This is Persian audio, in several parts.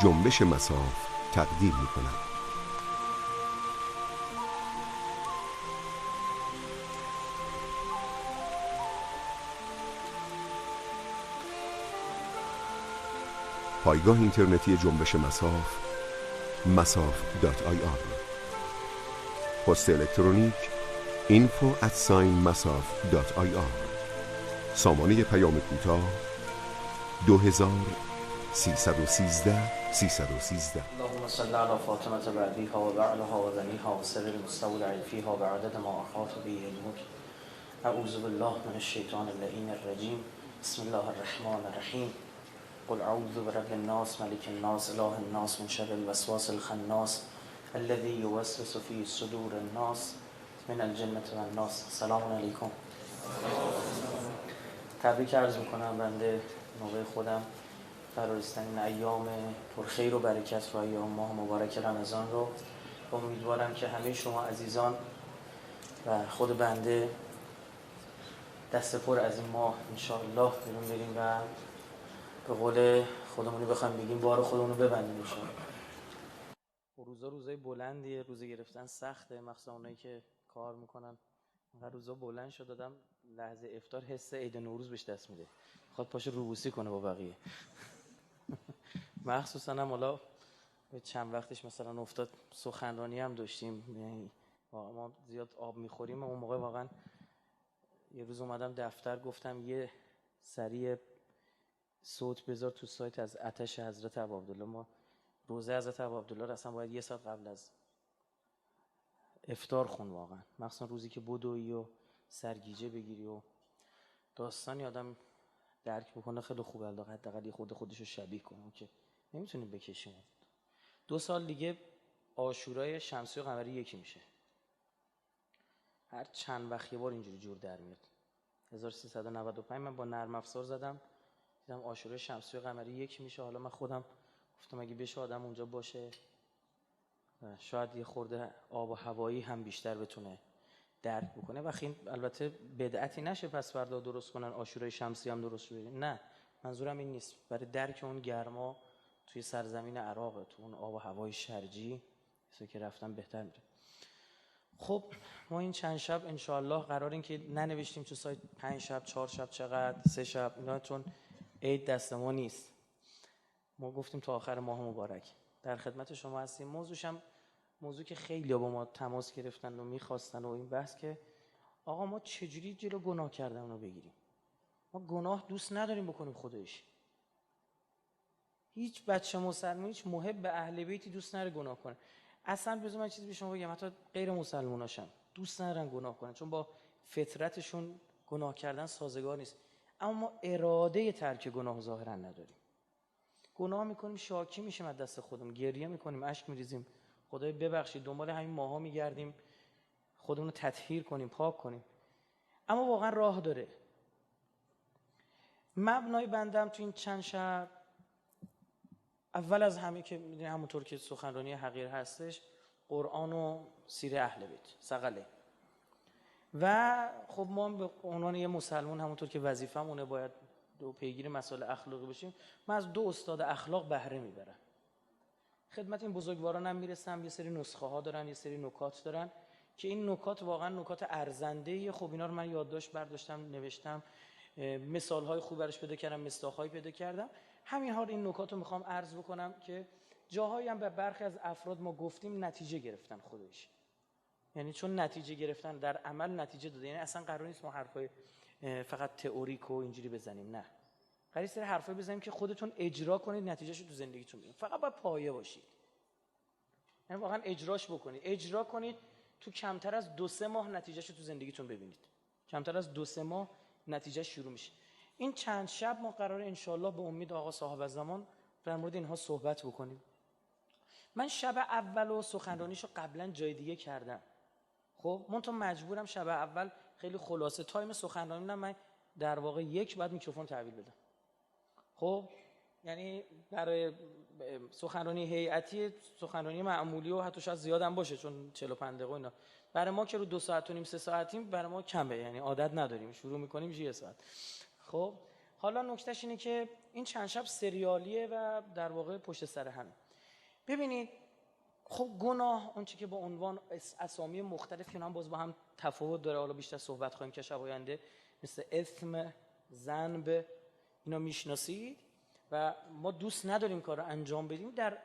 جنبش مصاف تقدیم می‌کند. پایگاه اینترنتی جنبش مصاف masaf.ir. پست الکترونیک info@masaf.ir. سامانه پیام کوتاه 2313 اللهم صل على فاطمة بعديها وبعلها وبنيها وسر المستودع فيها بعدد ما أحاط به علمك. أعوذ بالله من الشيطان اللعين الرجيم. بسم الله الرحمن الرحيم. قل أعوذ برب الناس ملك الناس إله الناس من شر الوسواس الخناس الذي يوسوس في صدور الناس من الجنة والناس. سلام علیکم. تبریک عرض میکنم بنده نوبه خودم فرارسیدن ایام پرخیر و برکت و ایام ماه مبارک رمضان رو. امیدوارم که همه شما عزیزان و خود بنده دست پر از این ماه انشاءالله بیرون بریم و به قول خودمونی بخوایم بگیم بار خودمون رو ببندیم انشاءالله. روزای بلندیه، روزه گرفتن سخته، مخصوصا اونایی که کار میکنن. هر روزا بلند شد دادم لحظه افطار حس عید نوروز بهش دست میده، خود پاشه روبوسی کنه با بقیه. مخصوصا هم حالا چند وقتش مثلا افتاد سخنرانی هم داشتیم، یعنی ما زیاد آب میخوریم. اون موقع واقعا یه روز اومدم دفتر گفتم یه سریع صوت بذار تو سایت از آتش حضرت ابوعبدالله. ما روزه حضرت ابوعبدالله اصلا باید یه ساعت قبل از افطار خون، واقعا مخصوصا روزی که بدوی و سرگیجه بگیری و داستانی آدم درک بکنه خیلی خوبه. حداقل خودشو شبیه کنه که نمیتونیم بکشیم. 2 سال دیگه عاشورای شمسی و قمری یکی میشه. هر چند وقت یه بار اینجوری جور در میاد. 1395 من با نرم افزار زدم دیدم عاشورای شمسی و قمری یکی میشه. حالا من خودم گفتم اگه بشه آدم اونجا باشه شاید یه خورده آب و هوایی هم بیشتر بتونه درک بکنه. و این البته بدعتی نشه پس فردا درست کنن عاشورای شمسی هم درست بشه، نه منظورم این نیست. برای درک اون گرما توی سرزمین عراق، تو اون آب و هوای شرجی چیزی که رفتن بهتر میره. خب ما این چند شب انشاءالله قرار این که ننوشتیم تو سایت 5 شب 4 شب چقدر 3 شب اینا، چون عید دست ما نیست. ما گفتیم تا آخر ماه مبارک در خدمت شما هستیم. موضوع که خیلی با ما تماس گرفتن و میخواستن و این بحث که آقا ما چجوری جلو گناه کردن رو بگیریم. ما گناه دوست نداریم بکنیم خودش. هیچ بچه مسلمان، هیچ محب به اهل بیتی دوست نداره گناه کنه. اصلا بذار من چیزی به شما بگم، حتی غیر مسلماناشم دوست ندارن گناه کنن چون با فطرتشون گناه کردن سازگار نیست. اما ما اراده ترک گناه ظاهرا نداریم. گناه میکنیم، شاکی میشیم از دست خودمون، گریه میکنیم، اشک میریزیم، خدای ببخشید، دنبال همین ماها میگردیم خودمون رو تطهیر کنیم، پاک کنیم. اما واقعا راه داره. مبنای بندم تو این چند شب، اول از همه که میدونی همونطور که سخنرانی حقیر هستش، قرآن و سیر اهل بیت ثقله. و خب ما به عنوان یه مسلمان همونطور که وظیفه‌مونه باید پیگیر مسائل اخلاقی بشیم. من از 2 استاد اخلاق بهره میبرم. خدمت این بزرگوارانم میرسم، یه سری نسخه ها دارن، یه سری نکات دارن که این نکات واقعا نکات ارزنده‌ایه. خب اینا رو من یادداشت برداشتم، نوشتم، مثال های خوب براش پیدا کردم، مصداق‌های پیدا کردم. همین ها این نکات رو میخوام عرض بکنم که جاهایی هم به برخی از افراد ما گفتیم نتیجه گرفتن خودش. یعنی چون نتیجه گرفتن در عمل نتیجه داده. یعنی اصلا قرار نیست ما حرفای فقط تئوریک و اینجوری بزنیم، نه. قراره سری حرفای بزنیم که خودتون اجرا کنید، نتیجهش رو تو زندگیتون ببینید. فقط باید پایه باشید. یعنی واقعا اجراش بکنید. اجرا کنید تو کمتر از 2-3 ماه نتیجهش رو تو زندگیتون ببینید. کمتر از 2-3 ماه نتیجه شروع میشه. این چند شب ما قراره انشالله به امید آقا صاحب زمان در مورد اینها صحبت بکنیم. من شب اول و سخنرانیشو قبلا جای دیگه کردم. خب من تو مجبورم شب اول خیلی خلاصه تایم سخنرانی من در واقع 1 بعد میکروفون تحویل بدم. خب یعنی برای سخنرانی هیئتی، سخنرانی معمولی و حتی شاید زیاد هم باشه چون 45 دقیقه اینا، برای ما که رو 2 ساعت و نیم 3 ساعتیم برای ما کمه، یعنی عادت نداریم، شروع میکنیم 1 ساعت. خب حالا نکتهش اینه که این چند شب سریالیه و در واقع پشت سر هم. ببینید خب گناه اون چی که با عنوان اسامی مختلفی هم باز با هم تفاوت داره، حالا بیشتر صحبت خواهیم که شب آینده، مثل اثم، ذنب، اینا میشناسید و ما دوست نداریم کار رو انجام بدیم. در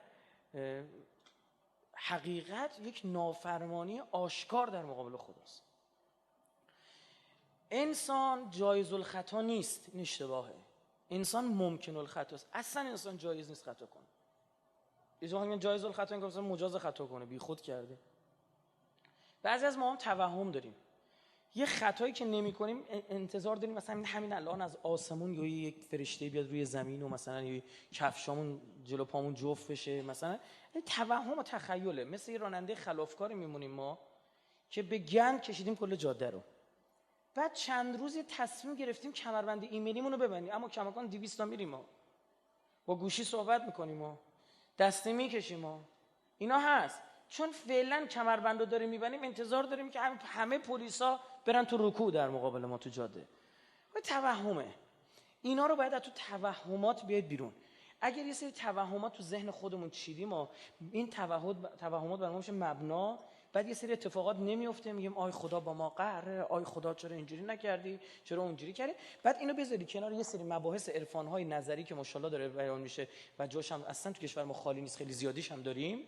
حقیقت یک نافرمانی آشکار در مقابل خداست. انسان جایز الخطا نیست، این اشتباهه. انسان ممکن الخطا است. اصلا انسان جایز نیست خطا کنه. یه جایز الخطا این که مثلا مجاز خطا کنه، بی خود کرده. بعضی از ما هم توهم داریم یه خطایی که نمی‌کنیم انتظار داریم مثلا همین الان از آسمون یا یک فرشته بیاد روی زمین و مثلا یه کفشامون جلو پامون جفت بشه. مثلا این توهم و تخیله. مثل یه راننده خلافکاری میمونیم ما که به گند کشیدیم کل جاده رو، بعد چند روز یه تصمیم گرفتیم کمربند ایمنیمون رو ببندیم، اما کماکان 200 تا میریم ما، با گوشی صحبت میکنیم ما، دسته میکشیم ما. اینا هست چون فعلا کمربند رو داریم میبندیم، انتظار داریم که همه پلیسا برن تو رکوع در مقابل ما تو جاده. و توهمه. اینا رو باید از تو توهمات بیاد بیرون. اگر یه سری توهمات تو ذهن خودمون چیدیم و این توهمات برامون میشه مبنا، بعد یه سری اتفاقات نمیفته، میگیم آی خدا با ما قهره، آی خدا چرا اینجوری نکردی، چرا اونجوری کردی. بعد اینو بذاری کنار یه سری مباحث عرفان‌های نظری که ماشاءالله داره بیان میشه و جاش هم اصلا تو کشور ما خالی نیست، خیلی زیادیش هم داریم،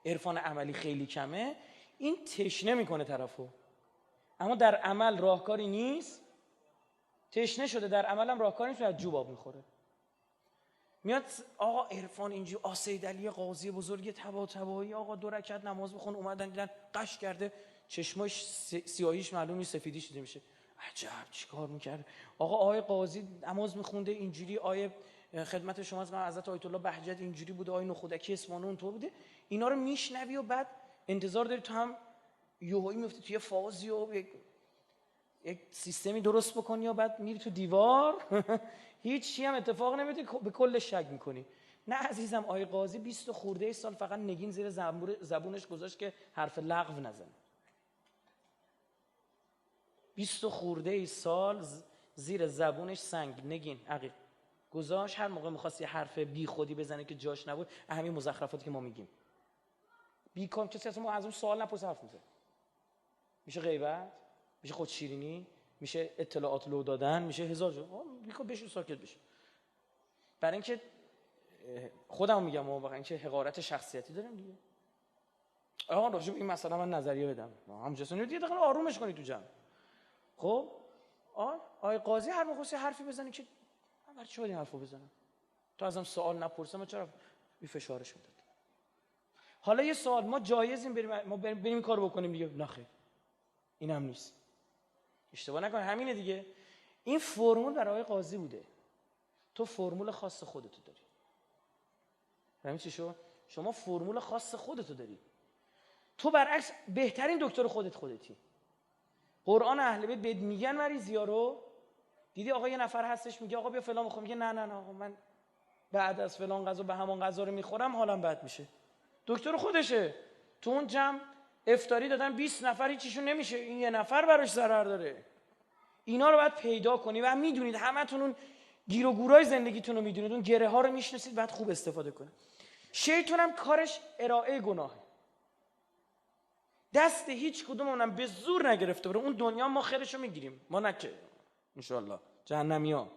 عرفان عملی خیلی کمه. این تشنه میکنه طرفو، اما در عمل راهکاری نیست. تشنه شده در عمل هم راهکاری نیست، از جوب آب میخوره. میاد آقا عرفان اینجوری، سید علی قاضی بزرگ طباطبایی آقا 2 رکعت نماز بخون، اومدن دیدن قش کرده، چشماش سیاهیش معلوم نیست سفیدیش دیده میشه. عجب چیکار میکرد آقا؟ آقای قاضی نماز میخونده اینجوری، آیه خدمت شما از حضرت آیت الله بهجت اینجوری بوده، آیه نخودکی اسمانه اونطور بوده. اینا رو میشنوی و بعد انتظار داری تو هم یوهایی میفتی توی فازی و یک سیستمی درست بکنی و بعد میری تو دیوار هیچ چی هم اتفاق نمیفته، به کل شک میکنی. نه عزیزم، آقای قاضی 20 خورده سال فقط نگین زیر زبونش گذاشت که حرف لغو نزنه. 20 خورده سال زیر زبونش سنگ نگین عقیق گذاشت، هر موقع می‌خواست یه حرف بی خودی بزنه که جاش نبود، همین مزخرفاتی که ما میگیم بیکام، کسی از ما از اون سوال نپرسه حرف میزنه. میشه غیبت، میشه خودشیرینی، میشه اطلاعات لو دادن، میشه هزار جور. بیکام بشو ساکت بشه. برای اینکه خودم میگم واقعا اینکه حقارت شخصیتی داریم دیگه. آقا راجع به این مسئله من نظریه بدم، همونجاست دیگه دقیقاً آرومش کنی تو جمع. خب آقای قاضی هر موقع حرفی بزنی که من برای چی باید این حرفو بزنم؟ تو ازم سوال نپرسم، من چرا بی فشارش میداد؟ حالا یه سوال، ما جایزیم بریم کارو بکنیم دیگه؟ نه خیر، اینم نیست. اشتباه نکن، همینه دیگه. این فرمول برای آقای قاضی بوده، تو فرمول خاص خودتو داری. همین چی شو؟ شما فرمول خاص خودتو داری. تو برعکس بهترین دکتر خودتی. قرآن اهل بیت بهت میگن مریضیا رو دیدی، آقا یه نفر هستش میگه آقا بیا فلان بخور، میگه نه آقا من بعد از فلان غذا به همون غذا رو میخورم حالم بد میشه. دکتر خودشه. تو اون جمع افطاری دادن 20 نفر هیچیشون نمیشه، این یه نفر براش ضرر داره. اینا رو باید پیدا کنی و میدونید همتون اون گیر و گورای زندگیتون رو میدونید، اون گره ها رو میشناسید، باید خوب استفاده کنید. شیطان هم کارش ارائه گناهه. دست هیچ کدومونم به زور نگرفته بره. اون دنیا ما خیرشو میگیریم، ما نکه ان شاء الله جهنمیا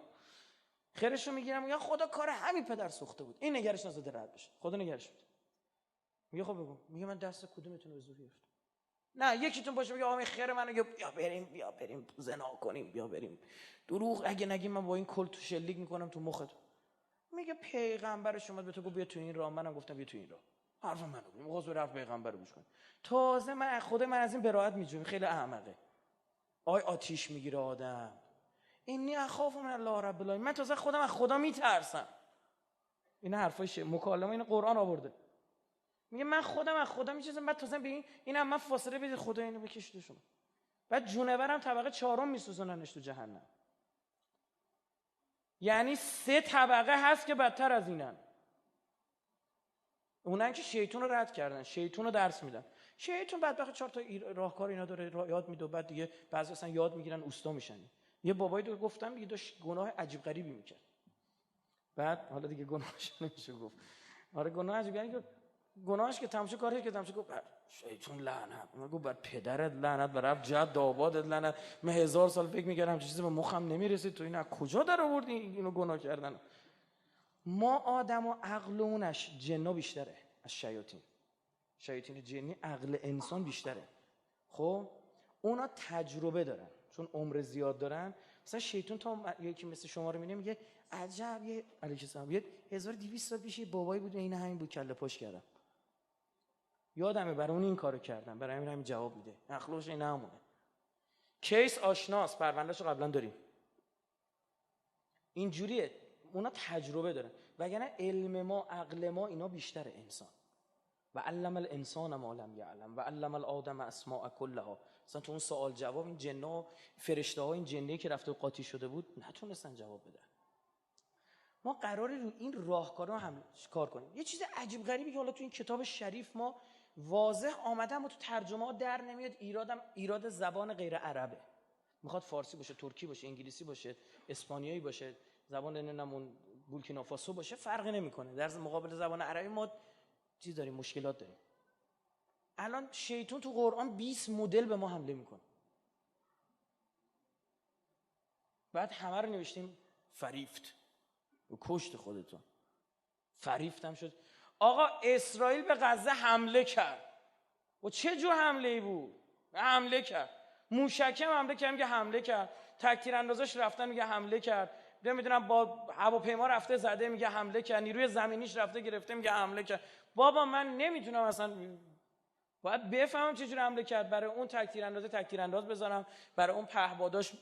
خیرشو میگیرم. یا خدا کار همین پدر سوخته بود، این نگرش نزاده رد بشه، خدا نگرش بده. میگه خب بگو، میگه من دست کدومتون رو به زور گرفتم؟ نه یکیتون باشه میگه آقا این خیر منو، بیا بریم زنا کنیم، بیا بریم. دروغ اگه نگیم من با این کل تو شلیک میکنم تو مخت. میگه پیغمبر شما به تو گفت بیا تو این راه، منم گفتم بیا تو این راه. حرف منو میگه حرف پیغمبر رو گوش کن. تازه من از این براءت میجویم، خیلی احمقه. آتیش میگیره آدم. اینی اخاف من الله رب العالمین، من تازه خودم از خدا میترسم. این حرفای مکالمه این قرآن آورده. میگه من خودم از خدا میترسم، بعد تازه به اینم من فاصله بدید خدا اینو بکشید شما. بعد جونورم طبقه 4 میسوزوننش تو جهنم. یعنی 3 طبقه هست که بدتر از اینن. اونن که شیطان رو رد کردن، شیطان رو درس میدن. شیطان بدبخت 4 تا راهکار اینا داره یاد میده و بعد دیگه بعضی اصلا یاد میگیرن اوستا میشن. یه بابایی رو گفتم دیگه داشت گناه عجیب غریبی میکرد. بعد حالا دیگه گناهش نمیشه گفت. آره گناه عجیب غریبی، گناهش که تماشا کاری که تماشا گفت شیطون لعنت. من گفت بر پدرت لعنت، بر جد آبادت لعنت. من 1000 سال فکر میکردم چیزی به مخم نمیرسید، تو اینا کجا در آوردی اینو گناه کردن؟ ما آدم و عقلونش جنا بیشتره از شیاطین. شیاطین جنی عقل انسان بیشتره. خب اونا تجربه دارن چون عمر زیاد دارن. مثلا شیطان تا یکی مثل شما رو میبینه میگه عجب، یه علیه السلام 1200 سال پیش بابایی بود این همین بود کله پاش کردم. یادمه برای اون این کارو کردم، برای همین جواب میده. اخلاقش این همونه. کیس آشناس، پروندهشو قبلا داریم. اینجوریه، اونا تجربه دارن. وگرنه علم ما، عقل ما اینا بیشتره انسان. و علم الانسان ما لم یعلم و علم الآدم اسماء کلها. مثلا تو اون سوال جواب این جن‌ها، فرشته‌ها، این جنی که رفته قاطی شده بود نتونستن جواب بدن. ما قراره رو این راهکارا هم کار کنیم. یه چیز عجیب غریبی که حالا تو این کتاب شریف ما واضح آمده اما تو ترجمه ها در نمیاد. ایراد زبان غیر عربه. میخواد فارسی باشه، ترکی باشه، انگلیسی باشه، اسپانیایی باشه، زبان نمون بورکینافاسو باشه، فرقی نمیکنه. در مقابل زبان عربی ما چیز داریم، مشکلات داریم. الان شیطان تو قرآن 20 مدل به ما حمله میکنه. بعد همه رو نوشتیم فریفت و کشت خودتون. فریفتم شد. آقا اسرائیل به غزه حمله کرد. و چه جور حمله ای بود؟ حمله کرد. موشکم حمله کرد، میگه حمله کرد. تک‌تیراندازاش رفتن، میگه حمله کرد. نمیدونم با هواپیما رفته زده، میگه حمله کرد. نیروی زمینیش رفته گرفته، میگه حمله کرد. بابا من نمیتونم اصلا، باید بفهمم چه جور حمله کرد. برای اون تک‌تیرانداز بذارم، برای اون پهپاداش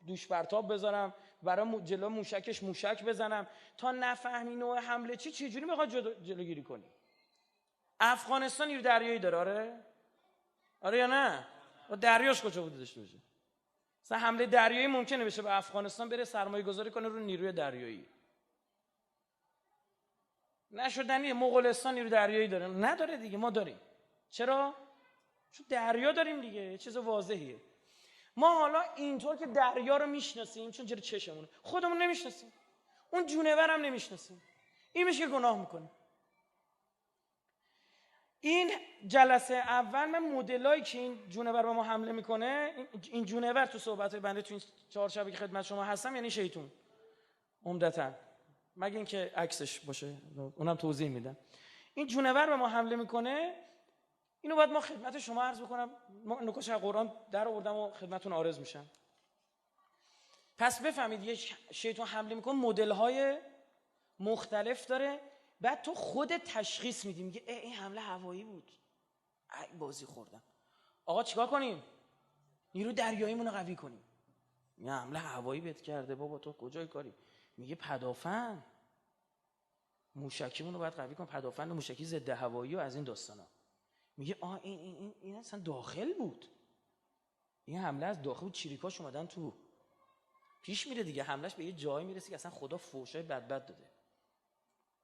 دوش برتاب بذارم، برای جلو موشکش موشک بزنم. تا نفهمی نوع حمله چه جوری میخواد جلوگیری کنی؟ افغانستان نیروی دریایی داره؟ آره یا نه؟ و دریاش کجا بوده داشته باشه؟ مثلا حمله دریایی ممکنه بشه به افغانستان، بره سرمایه گذاری کنه رو نیروی دریایی. نشدنیه. مغولستان نیروی دریایی داره؟ نداره دیگه، ما داریم. چرا؟ چون دریا داریم دیگه، چیز واضحیه. ما حالا اینطور که دریا رو میشناسیم چون جلوی چشمونه، خودمون نمیشناسیم. اون جونور هم نمیشناسیم. این میشه گناه میکنه. این جلسه اول من مدلایی که این جونور به ما حمله میکنه، این جونور تو صحبت‌های بنده تو این 4 شبه که خدمت شما هستم یعنی شیطون عمدتاً، مگه اینکه عکسش باشه اونم توضیح میدم. این جونور به ما حمله میکنه. اینو باید ما خدمت شما عرض بکنم. ما نکاش از قرآن در آوردم و خدمتتون عرض میشم. پس بفهمید یه شیطان حمله میکنه، مدل‌های مختلف داره. بعد تو خودت تشخیص میدی، میگه این حمله هوایی بود، ای بازی خوردم. آقا چیکار کنیم؟ نیرو دریاییمون رو قوی کنیم. یه حمله هوایی بهت کرده، بابا تو کجای کاری؟ میگه پدافند، موشکیمون رو باید قوی کنیم، پدافند موشکی ضد هوایی و از این داستانا. میگه این اصلا داخل بود، این حمله از داخل بود، چریکاش اومدن تو. پیش میره دیگه، حملهش به یه جایی میرسه که اصلا خدا فوشای بد داده.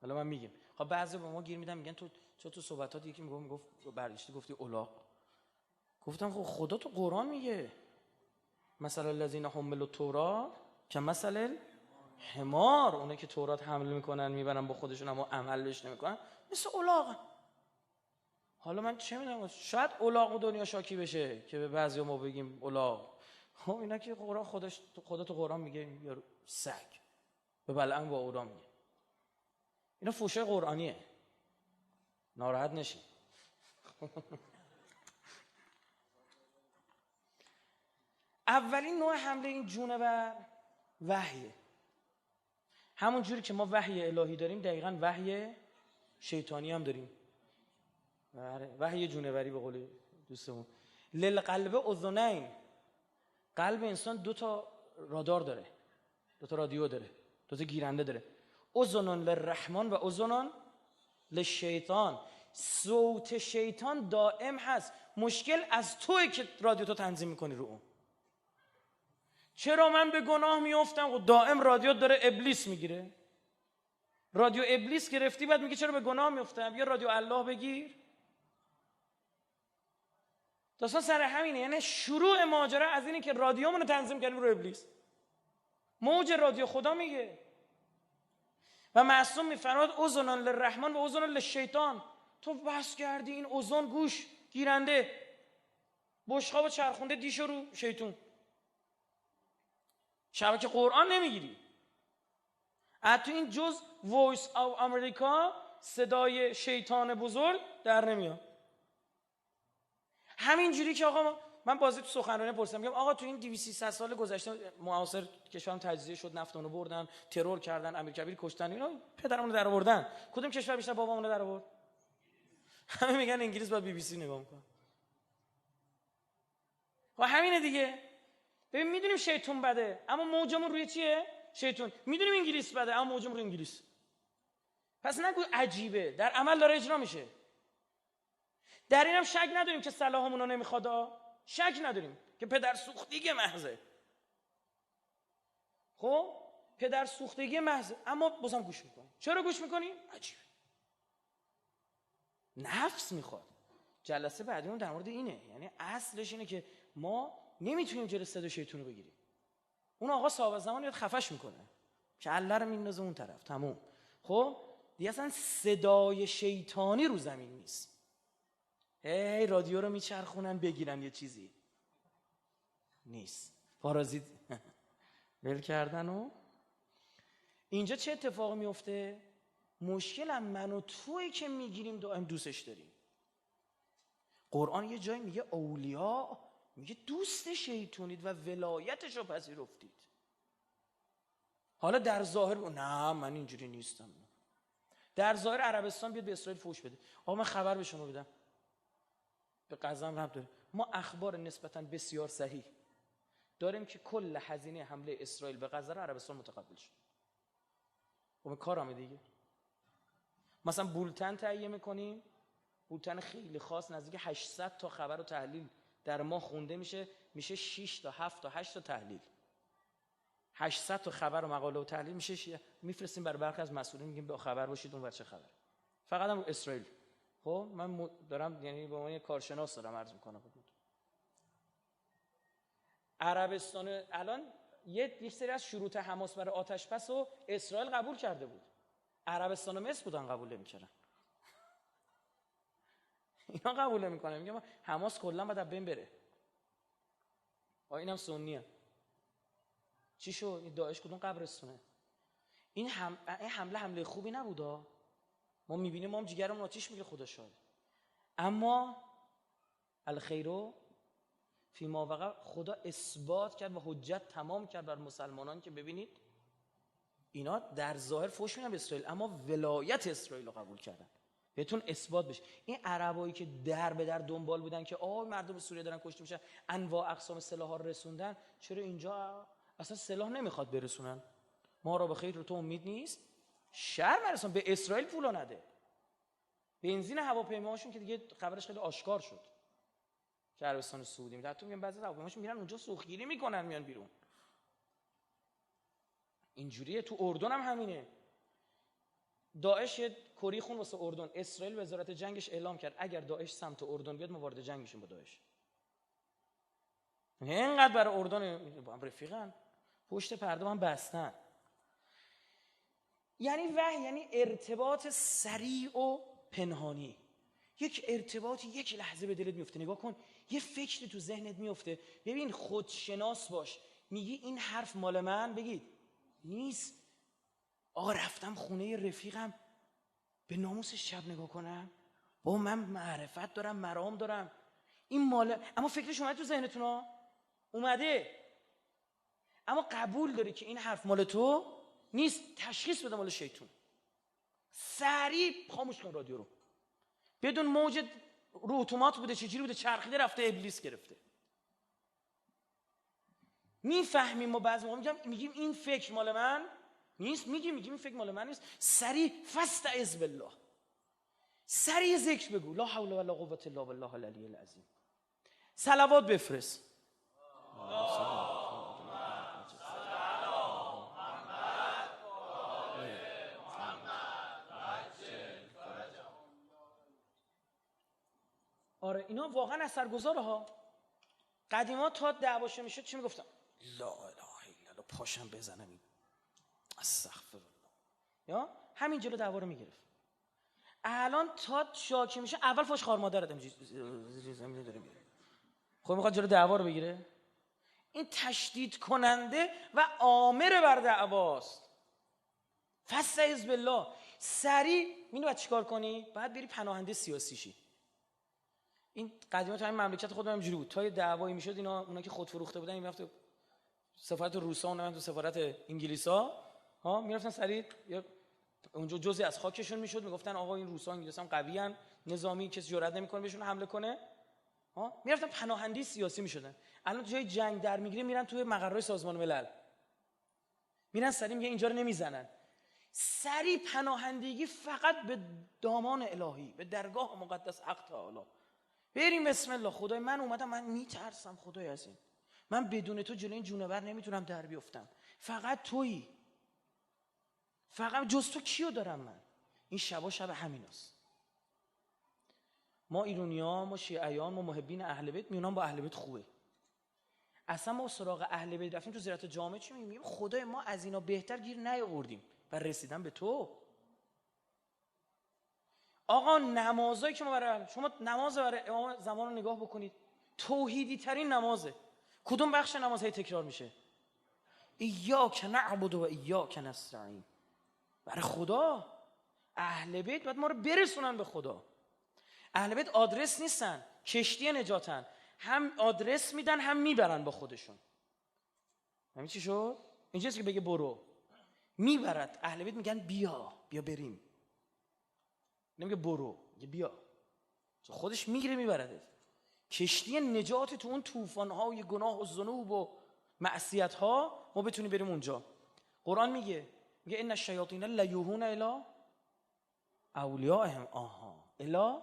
حالا من میگم، خب بعضی به ما گیر میدن میگن تو صحبتات یکی میگفت برگشتی گفتی الاغ. گفتم خب خدا تو قرآن میگه مثلا الذین حملوا التوراة کمثل الحمار، اونه که تورات حمل میکنن میبرن با خودشون اما عملش نمیکنن، مثل الاغ. حالا من چه میدونم، شاید الاغ دنیا شاکی بشه که به بعضی ما بگیم الاغ. خب اینا که قرآن خدا تو قرآن میگه یا سگ، به بلعم با اورا میگه. اینا فوشه قرآنیه، ناراحت نشین. اولین نوع حمله این جونور وحیه. همون جوری که ما وحی الهی داریم دقیقاً وحی شیطانی هم داریم. وحی جونوری به قول دوستمون. للقلب اذنین، قلب انسان 2 تا رادار داره، 2 تا رادیو داره، 2 تا گیرنده داره. اذن للرحمن و اذن للشیطان. صوت شیطان دائم هست، مشکل از توئه که رادیو تو تنظیم میکنی رو اون. چرا من به گناه میافتم؟ و دائم رادیو داره ابلیس میگیره. رادیو ابلیس گرفتی بعد میگه چرا به گناه میافتم؟ یا رادیو الله بگیر. داستان سر همینه. یعنی شروع ماجرا از اینه که رادیومون رو تنظیم کردیم رو ابلیس. موج رادیو خدا میگه و معصوم میفرماد اذن للرحمن و اذن للشیطان. تو بس کردی این اذن گوش گیرنده، بشقاب چرخونده دیش رو شیطون، شبکه قرآن نمیگیری. حتی این جز وایس آف امریکا صدای شیطان بزرگ در نمیاد. همین جوری که آقا من بازی تو سخنرانی پرسیدم، میگم آقا تو این 200 سال گذشته معاصر کشورم تجزیه شد، نفتونو بردن، ترور کردن، امیرکبیر کشتن، اینا پدرمونو در آوردن، کدوم کشور بیشتر بابامونو در آورد؟ همه میگن انگلیس با BBC نگاه میکنه. و همینه دیگه. ببین میدونیم شیطون بده، اما موجمون روی چیه؟ شیطون. میدونیم انگلیس بده، اما موجمون روی انگلیس. پس نگو عجیبه، در عمل داره اجرا میشه. در اینم شک نداریم که صلاحمون رو نمیخواد، شک نداریم که پدر سوختگی محضه. خب پدر سوختگی محضه، اما بازم گوش میکنیم. چرا گوش میکنیم؟ عجیبه، نفس میخواد. جلسه بعدیمون در مورد اینه، یعنی اصلش اینه که ما نمیتونیم جلوی صدای شیطون رو بگیریم. اون آقا صاحب زمان میاد خفش میکنه، کله رو میندازه اون طرف، تموم. خب دیگه اصلا صدای شیطانی رو زمین نیست. هی رادیو رو میچرخونن بگیرن یه چیزی نیست، پارازیت ول کردن. و اینجا چه اتفاقی میفته؟ مشکلم من و تویی که میگیریم دائم دوستش داریم. قرآن یه جایی میگه اولیا، میگه دوست شیطونید و ولایتش رو پذیرفتید. حالا در ظاهر نه من اینجوری نیستم. در ظاهر عربستان بیاد به اسرائیل فوش بده. آقا من خبر به شما بدم، به غزم ربط داره، ما اخبار نسبتاً بسیار صحیح داریم که کل هزینه حمله اسرائیل به غزه رو عربستان متقبل شد. خب کارامه دیگه. مثلا بولتن تهیه میکنیم، بولتن خیلی خاص، نزدیک 800 تا خبر و تحلیل در ما خونده میشه 6 تا 7 تا 8 تا تحلیل. 800 تا خبر و مقاله و تحلیل میشه، میفرستیم برای برخی از مسئولین، میگیم با خبر باشید اون ور چه خبر. فقط هم اسرائیل. خب من دارم یعنی به عنوان کارشناس دارم عرض میکنم. عربستان الان یه سری از شروط حماس برای آتش بس رو اسرائیل قبول کرده بود، عربستان و مصر بودن قبول نمی‌کردن. اینا قبول نمی‌کنن، میگم حماس کلا باید از بین بره. اینم سنیه. چی شد؟ این داعش کدوم قبرستونه؟ این حمله خوبی نبودا. ما میبینیم، ما هم جیگرمون آتیش میگیره، خدا شاهد. اما الخیرو فی ما وقع، خدا اثبات کرد و حجت تمام کرد بر مسلمانان که ببینید اینا در ظاهر فوش میدن به اسرائیل، اما ولایت اسرائیل رو قبول کردن. بهتون اثبات بشه. این عربایی که در به در دنبال بودن که مردم سوریه دارن کشته میشن، انواع اقسام سلاح‌ها رو رسوندن، چرا اینجا اصلا سلاح نمیخواد برسونن؟ ما را به خیر رو تو امید نیست، شر برسون به اسرائیل پولو نده. بنزین هواپیماهاشون که دیگه خبرش خیلی آشکار شد که عربستان سعودی میاد، تو میگن بعضی هواپیماشون میرن اونجا سوختگیری میکنن میان بیرون. اینجوریه. تو اردن هم همینه. داعش کری خون واسه اردن، اسرائیل وزارت جنگش اعلام کرد اگر داعش سمت اردن بیاد ما وارد جنگ میشیم با داعش. اینقدر برای اردن با هم رفیقن، پشت پرده هم بستن. یعنی وحی یعنی ارتباط سریع و پنهانی. یک ارتباطی یک لحظه به دلت میفته، نگاه کن، یه فکری تو ذهنت میفته. ببین خودشناس باش، میگی این حرف مال من، بگید نیست. آقا رفتم خونه رفیقم، به ناموسش شب نگاه کنم، با من معرفت دارم، مرام دارم، این مال، اما فکرش اومده تو ذهنتون ها، اومده، اما قبول داری که این حرف مال تو نیست، تشخیص بده مال شیطون. سریع خاموش کن رادیو رو. بدون موج رو اتومات بوده، چجوری بوده، چرخیده رفته ابلیس گرفته. میفهمیم ما بعضی موقع میگیم این فکر مال من نیست، میگیم این فکر مال من نیست، سریع فاستعذ بالله، سریع ذکر بگو لا حول ولا قوة الا بالله العلی العظیم. صلوات بفرست. آره اینا واقعا اثرگذاره ها. قدیما تا دعواشه میشد چی میگفتن؟ لا اله الا الله. پاشم بزنم این استغفرالله، یا همین جلو دعوا رو میگرفت. الان تا شاکی میشه اول فوش خار مادر دادم زمین داره میره، خب میخواد جلو دعوا رو بگیره. این تشدید کننده و آمر بر دعواست. فاستعذ بالله. سریع می‌دونی باید چیکار کنی؟ باید بری پناهنده سیاسی شی. این قدیما تو همین مملکت خودم اینجوری بود، تا یه دعوایی میشد اینا، اونا که خود فروخته بودن، میرفت سفارت روسا، اونم تو سفارت انگلیسا ها، میرفتن سریع اونجا جزئی از خاکشون میشد، میگفتن آقا این روسا انگلیسا هم قوی ان، نظامی کسی جرئت نمیکنه بهشون حمله کنه ها، میرفتن پناهنده سیاسی میشدن. الان تو جای جنگ در میگیره میرن توی مقرهای سازمان ملل، میرن سریع میگه اینجا رو نمیزنن. سریع پناهندگی فقط به دامان الهی، به درگاه مقدس حق تعالی. بریم بسم الله. خدای من اومدم، من میترسم خدای از این، من بدون تو جلوی این جونور نمیتونم در بیفتم، فقط تویی، فقط جز تو کیو دارم من. این شبا شب همیناست. ما ایرانی‌ها، ما شیعیان، ما محبین اهل بیت میونم با اهل بیت خوبه. اصلا ما سراغ اهل بیت رفتیم تو زیارت جامع چی میگیم؟ خدای ما از اینا بهتر گیر نیاوردیم و رسیدن به تو. آقا نمازایی که ما برای شما نماز برای امام زمان رو نگاه بکنید، توحیدی ترین نمازه. کدوم بخش نماز هی تکرار میشه؟ ایاک نعبد و ایاک نستعین. برای خدا. اهل بیت باید ما رو برسونن به خدا. اهل بیت آدرس نیستن، کشتی نجاتن، هم آدرس میدن هم میبرن با خودشون. همین چی شد؟ اینجاست که بگه برو، میبرد. اهل بیت میگن بیا بریم، نمیگه برو، میگه بیا. خودش میگیره میبرده. کشتی نجات تو اون طوفان‌های گناه و ذنوب و معصیت‌ها ما بتونیم بریم اونجا. قرآن میگه ان الشیاطین لیوحون الی اولیائهم. الی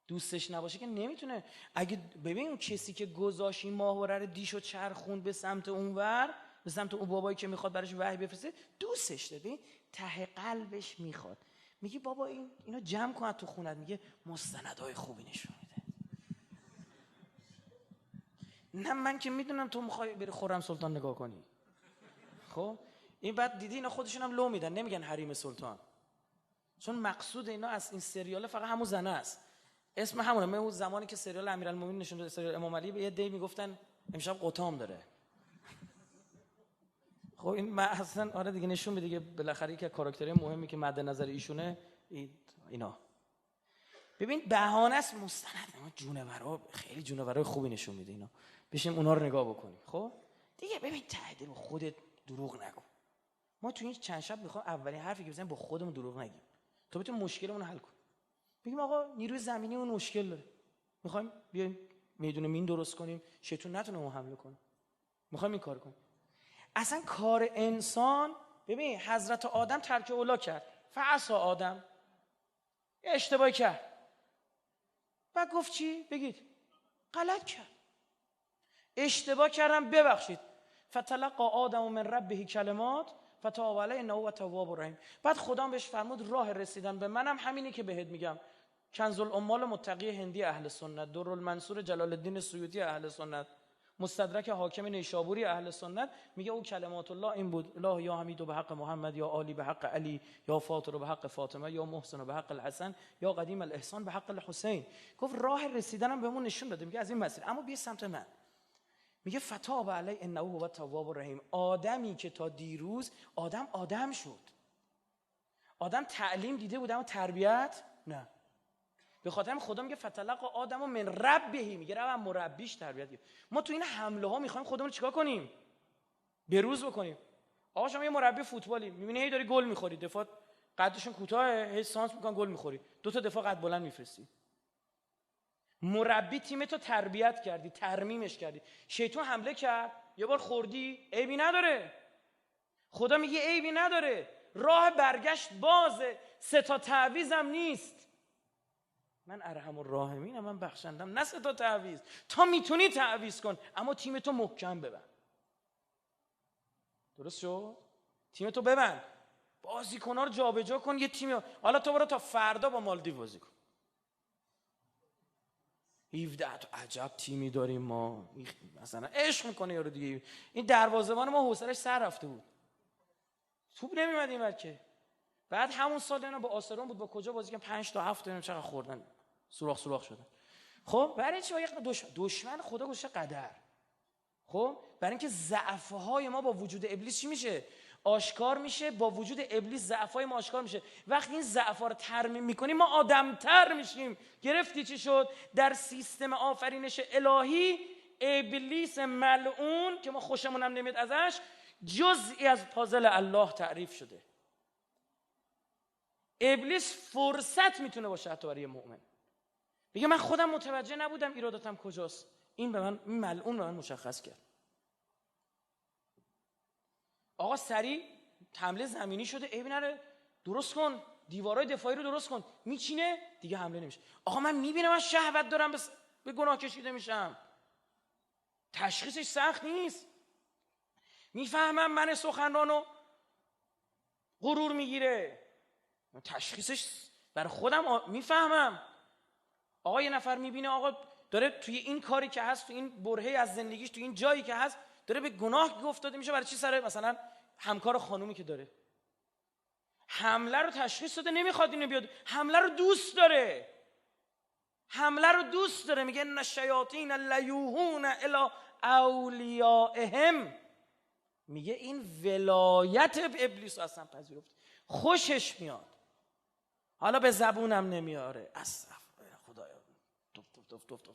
دوستش نباشه که نمیتونه. اگه ببین اون کسی که گذاشت این ماهواره رو دیشو چرخوند به سمت اونور، به سمت اون بابایی که میخواد براش وحی بفرسته، دوستش داره. ببین ته قلبش میخواد. میگه بابا اینو جمع کن تو خونت. میگه مستندای خوبی نشون میده. نه من که میدونم تو میخوای بری خرم سلطان نگاه کنی. خب این بعد دیدی اینا خودشون هم لو میدن، نمیگن حریم سلطان، چون مقصود اینا از این سریال فقط همون زنه است. اسم همونه. من اون زمانی که سریال امیرالمومنین نشون داد، سریال امام علی، به یه دی میگفتن امشب قطام داره. خب این اصلا آره دیگه نشون میده دیگه بالاخره که کاراکترهای مهمی که مد نظر ایشونه اینا. ببین بهانه است مستند. ما جونورا خیلی جونورای خوبی نشون میده اینا. بشیم اونا رو نگاه بکنیم. خب دیگه ببین ته دل خودت دروغ نگو. ما تو این چند شب میخوام اولین حرفی که بزنیم با خودمون دروغ نگیم تا بتونیم مشکلمون رو حل کنیم. بگیم آقا نیروی زمینی اون مشکل داره، میخوایم بیایم میدون مین درست کنیم شیطون نتونه اون حمله کنه، میخوایم این کار کنیم. اصلا کار انسان، ببین حضرت آدم ترک اولا کرد، فعصا آدم اشتباهی کرد و گفت چی؟ بگید غلط کرد، اشتباه کردم ببخشید. فتلقى آدم من ربه کلمات فتاب علیه انه هو التواب الرحیم. بعد خدا بهش فرمود راه رسیدن به منم همینی که بهت میگم. کنز العمال متقی هندی اهل سنت، درالمنصور جلال الدین سیوطی اهل سنت، مستدرک حاکم نیشابوری اهل سنت میگه او کلمات الله این بود: الله یا حمید به حق محمد، یا عالی به حق علی، یا فاطر به حق فاطمه، یا محسن به حق الحسن، یا قدیم الاحسان به حق الحسین. گفت راه رسیدنم بهمون نشون داده، میگه از این مسیر، اما بیا سمت من. میگه فتاب علی انه هو التواب الرحیم. آدمی که تا دیروز آدم شد، آدم تعلیم دیده بود اما تربیت نه. به خاطر خدا میگه فتلقى آدم من ربه، میگه رب مربیش تربیت گرفت. ما تو این حمله ها میخوایم خودمون رو چیکار کنیم؟ بروز بکنیم. آقا شما یه مربی فوتبالی میبینی هی داری گل میخوری، دفاع قدشون کوتاه، هی سانس میکنن گل میخوری، دو تا دفاع قد بلند میفرستی. مربی تیمتو تربیت کردی، ترمیمش کردی. شیطان حمله کرد، یه بار خوردی، عیبی نداره. خدا میگه عیبی نداره، راه برگشت بازه، 3 تا تعویضم نیست. من ارحم الراحمینم، من بخشندم، نه 3 تا تعویض. تا میتونی تعویض کن اما تیمتو محکم ببند. درست شد؟ تیمتو ببند، بازیکن‌ها رو جابجا کن. یه تیم حالا تو برو تا فردا با مالدیو بازی کن. 17 تا عجب تیمی داریم ما، مثلا عشق میکنه یارو دیگه. این دروازه‌بان ما حوصله‌اش سر رفته بود، توپ نمیومد اینور که. بعد همون سال اینا با آسرون بود، با کجا بازی کردن 5 تا 7 تا چقدر خوردن، سوراخ شدن. خب برای چی؟ دشمن خدا گوشه قدر. خب برای اینکه ضعف‌های ما با وجود ابلیس چی میشه؟ آشکار میشه. با وجود ابلیس ضعف‌های ما آشکار میشه. وقتی این ضعف‌ها رو ترمیم میکنیم ما آدم‌تر میشیم. گرفتی چی شد؟ در سیستم آفرینش الهی ابلیس ملعون که ما خوشمون هم نمیاد ازش، جزئی از پازل الله تعریف شده. ابلیس فرصت میتونه باشه حتی برای مؤمن. بگه من خودم متوجه نبودم ایراداتم کجاست، این ملعون به من مشخص کرد. آقا سریع حمله زمینی شده، عیبی نره درست کن، دیوارای دفاعی رو درست کن، میچینه دیگه حمله نمیشه. آقا من میبینم از شهوت دارم به گناه کشیده میشم، تشخیصش سخت نیست. میفهمم من سخنرانو غرور میگیره، تشخیصش برای خودم میفهمم. آقا یه نفر میبینه آقا داره توی این کاری که هست، توی این برهه از زندگیش، توی این جایی که هست داره به گناه افتاده میشه. برای چی؟ سر مثلا همکار خانومی که داره حمله رو تشخیص داده، نمیخواد اینو بیاد، حمله رو دوست داره، میگه ان الشیاطین لیوحون الی اولیائهم. میگه این ولایت ابلیس اصلا پذیرفت، خوشش میاد، حالا به زبونم نمیاره، خدایا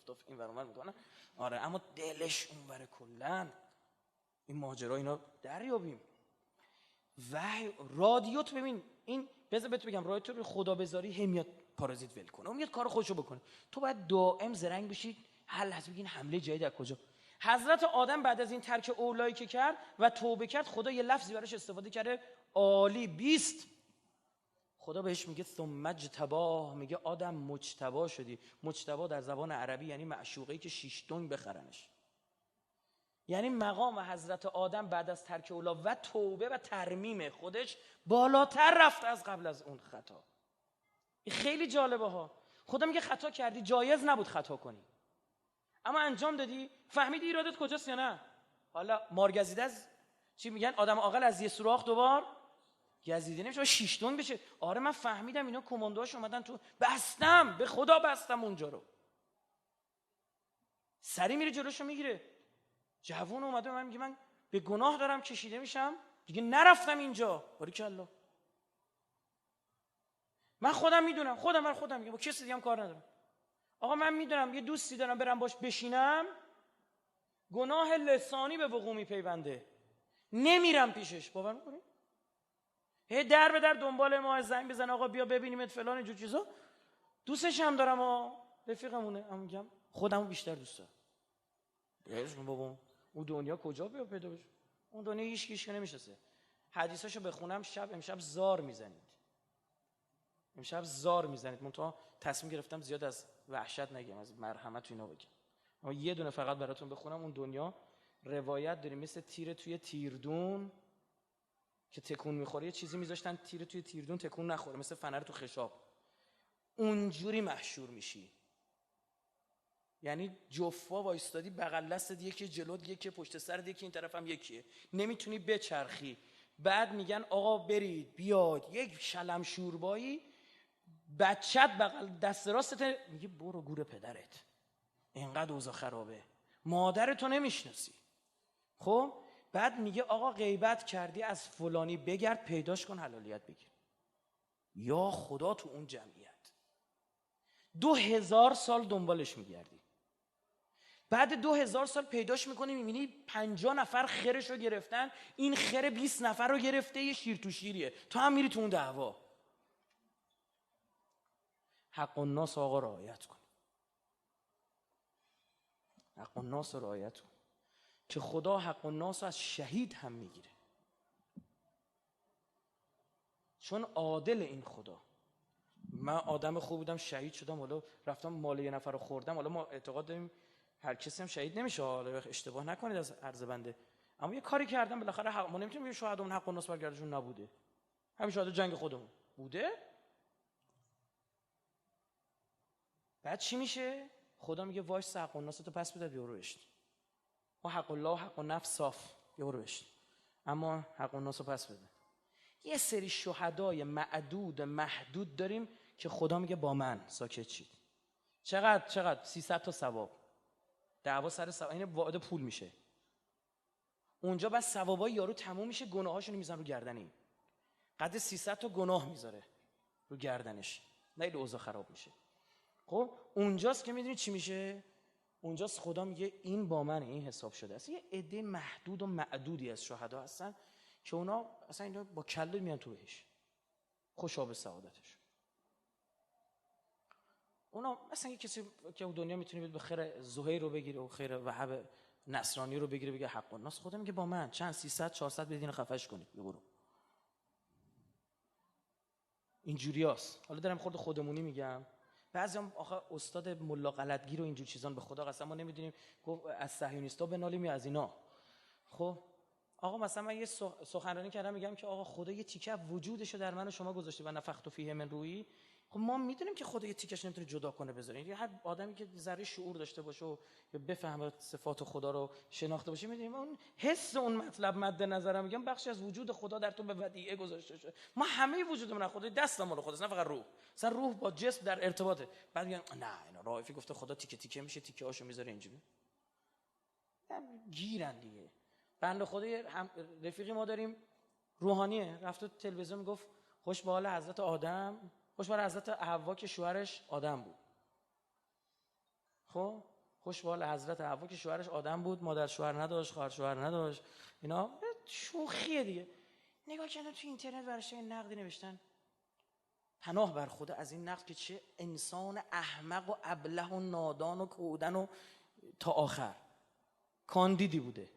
توف این ور اون ور میکنه، آره اما دلش اونوره. کلا این ماجرا اینا دریابیم. وحی رادیو تو ببین، این بذار بهت بگم، رادیو تو خدا بذاری هم میاد پارازیت ول کنه، اون میاد کار خودشو بکنه، تو باید دائم زرنگ بشی، هر لحظه بگین حمله جدید از کجا. حضرت آدم بعد از این ترک اولایی که کرد و توبه کرد، خدا یه لفظی براش استفاده کرده عالی 20. خدا بهش میگه ثم اجتباه، میگه آدم مجتبا شدی. مجتبا در زبان عربی یعنی معشوقه‌ای که 6 دنگ بخرنش. یعنی مقام حضرت آدم بعد از ترک اولا و توبه و ترمیم خودش بالاتر رفت از قبل از اون خطا. این خیلی جالبه ها. خدا میگه خطا کردی، جایز نبود خطا کنی، اما انجام دادی، فهمیدی ایرادت کجاست یا نه؟ حالا مارگزیده از چی میگن؟ آدم عاقل از یه سوراخ دوبار گزیده نمیشه، 6 دنگ بشه. آره من فهمیدم اینا کماندوهاش اومدن تو، بستم، به خدا بستم اونجا رو. سری میره جلوشو میگیره. جوون اومده من میگه من به گناه دارم کشیده میشم، دیگه نرفتم اینجا. باریکالله. من خودم میدونم، خودم میگم با کسی دیگه هم کار ندارم. آقا من میدونم یه دوستی دارم برم باش بشینم، گناه لسانی به وقوع میپیونده، نمیرم پیشش. باور میکنی؟ هی در به در دنبال ما، زنگ بزن آقا بیا ببینیمت فلان اینجور چیزا. دوستش هم دارم رفیقمونه، اما میگم خودمو بیشتر دوست دارم. یعنی بابا اون دنیا کجا پیدا بشه؟ اون دنیا هیچ نمیشناسه. حدیثاشو بخونم امشب زار میزنید. من تصمیم گرفتم زیاد از وحشت نگم، از مرحمت تو اینا بگم، اما یه دونه فقط براتون بخونم. اون دنیا روایت داریم مثل تیر توی تیردون که تکون میخوره، یه چیزی میذاشتن تیر توی تیردون تکون نخوره، مثل فنر تو خشاب، اونجوری محشور میشی. یعنی جفا وایستادی بغل دستت، یکی جلوت، یکی پشت سرت، یکی این طرفم یکیه، نمیتونی بچرخی. بعد میگن آقا برید بیاد، یک شلم شوربایی بچت بغل دست راستت، میگه برو گور پدرت، اینقدر اوضاع خرابه، مادرتو نمیشناسی. خب بعد میگه آقا غیبت کردی از فلانی، بگرد پیداش کن حلالیت بگیر. یا خدا تو اون جمعیت 2000 سال دنبالش میگردی، بعد 2000 سال پیداش میکنی، میبینی 50 نفر خرش رو گرفتن، این خر 20 نفر رو گرفته، یه شیر تو شیریه، تو هم میری تو اون دعوا. حق الناس آقا رعایت کن، حق الناس رو رعایت کن که خدا حق الناس از شهید هم میگیره، چون عادل این خدا. من آدم خوب بودم شهید شدم، حالا رفتم مال یه نفر رو خوردم، حالا ما اعتقاد داریم هر کسی هم شهید نمیشه، حالا اشتباه نکنید از عرض بنده، اما یه کاری کردم بالاخره حق، ما نمیتونیم بگیم شهادمون حق الناس برگردشون نبوده، همین شهادت جنگ خودمون بوده. بعد چی میشه؟ خدا میگه واش حق الناس تو پس بده بیارو بهشت. ما حق الله و حق النفس صاف بیارو بهشت، اما حق الناس رو پس بده. یه سری شهدای معدود محدود داریم که خدا میگه با من ساکت شید. چقدر 300 تا ثواب. دعوا سر ثواب، این وعده پول میشه. اونجا بس ثوابای یارو تموم میشه، گناهاشونو میذارن رو گردن این. قد 300 تا گناه میذاره رو گردنش. نه اوضاع خراب میشه. خب اونجاست که میدونی چی میشه؟ اونجاست خدا میگه این با من، این حساب شده است. یه عده محدود و معدودی از شهدا هستن که اونا اصلا اینا با کله میان تو بهش. خوشا به سعادتش. اونا مثلا یه کسی که دنیا میتونه به خیر زهیر رو بگیره و خیر وهب نصرانی رو بگیره بگه حق الناس، خدا میگه با من چند 300 400 بدین خفش کنید برو. اینجوریاست. حالا دارم خودمونی میگم. بعضیام آخه استاد ملا غلطگیر و اینجور چیزان به خدا قسم ما نمیدونیم گفت از صهیونیستا بنالیم یا از اینا. خب آقا مثلا من یه سخنرانی کردم میگم که آقا خدا یه تیکه وجودشو در من و شما گذاشته و نفخت فیه من روحی. خب ما میدونیم که خدا یه تیکش نمیتونه جدا کنه بذاره. یعنی هر آدمی که ذره شعور داشته باشه و بفهمه صفات خدا رو شناخته باشه میدونیم اون حس اون مطلب مد نظرم میگم بخشی از وجود خدا در تو به ودیعه گذاشته شده. ما همه وجودمون خدا دست ما رو خداست، نه فقط روح. مثلا روح با جسم در ارتباطه. بعد میگن نه اینا رائفی گفته خدا تیکه تیکه میشه، تیکه هاشو میذاره اینجوری. گیرن دیگه. بنده خدا رفیقی ما داریم روحانیه، رفت تو تلویزیون میگفت خوش به حال حضرت آدم، خوش به حال حضرت حوا که شوهرش آدم بود. خب خوش به حال حضرت حوا که شوهرش آدم بود، مادر شوهر نداشت، خواهر شوهر نداشت. اینا شوخیه دیگه. نگاه کردم تو اینترنت براش این نقدی نوشتن. پناه بر خدا از این نقد که چه انسان احمق و ابله و نادان و کودن و تا آخر. کاندیدی بوده.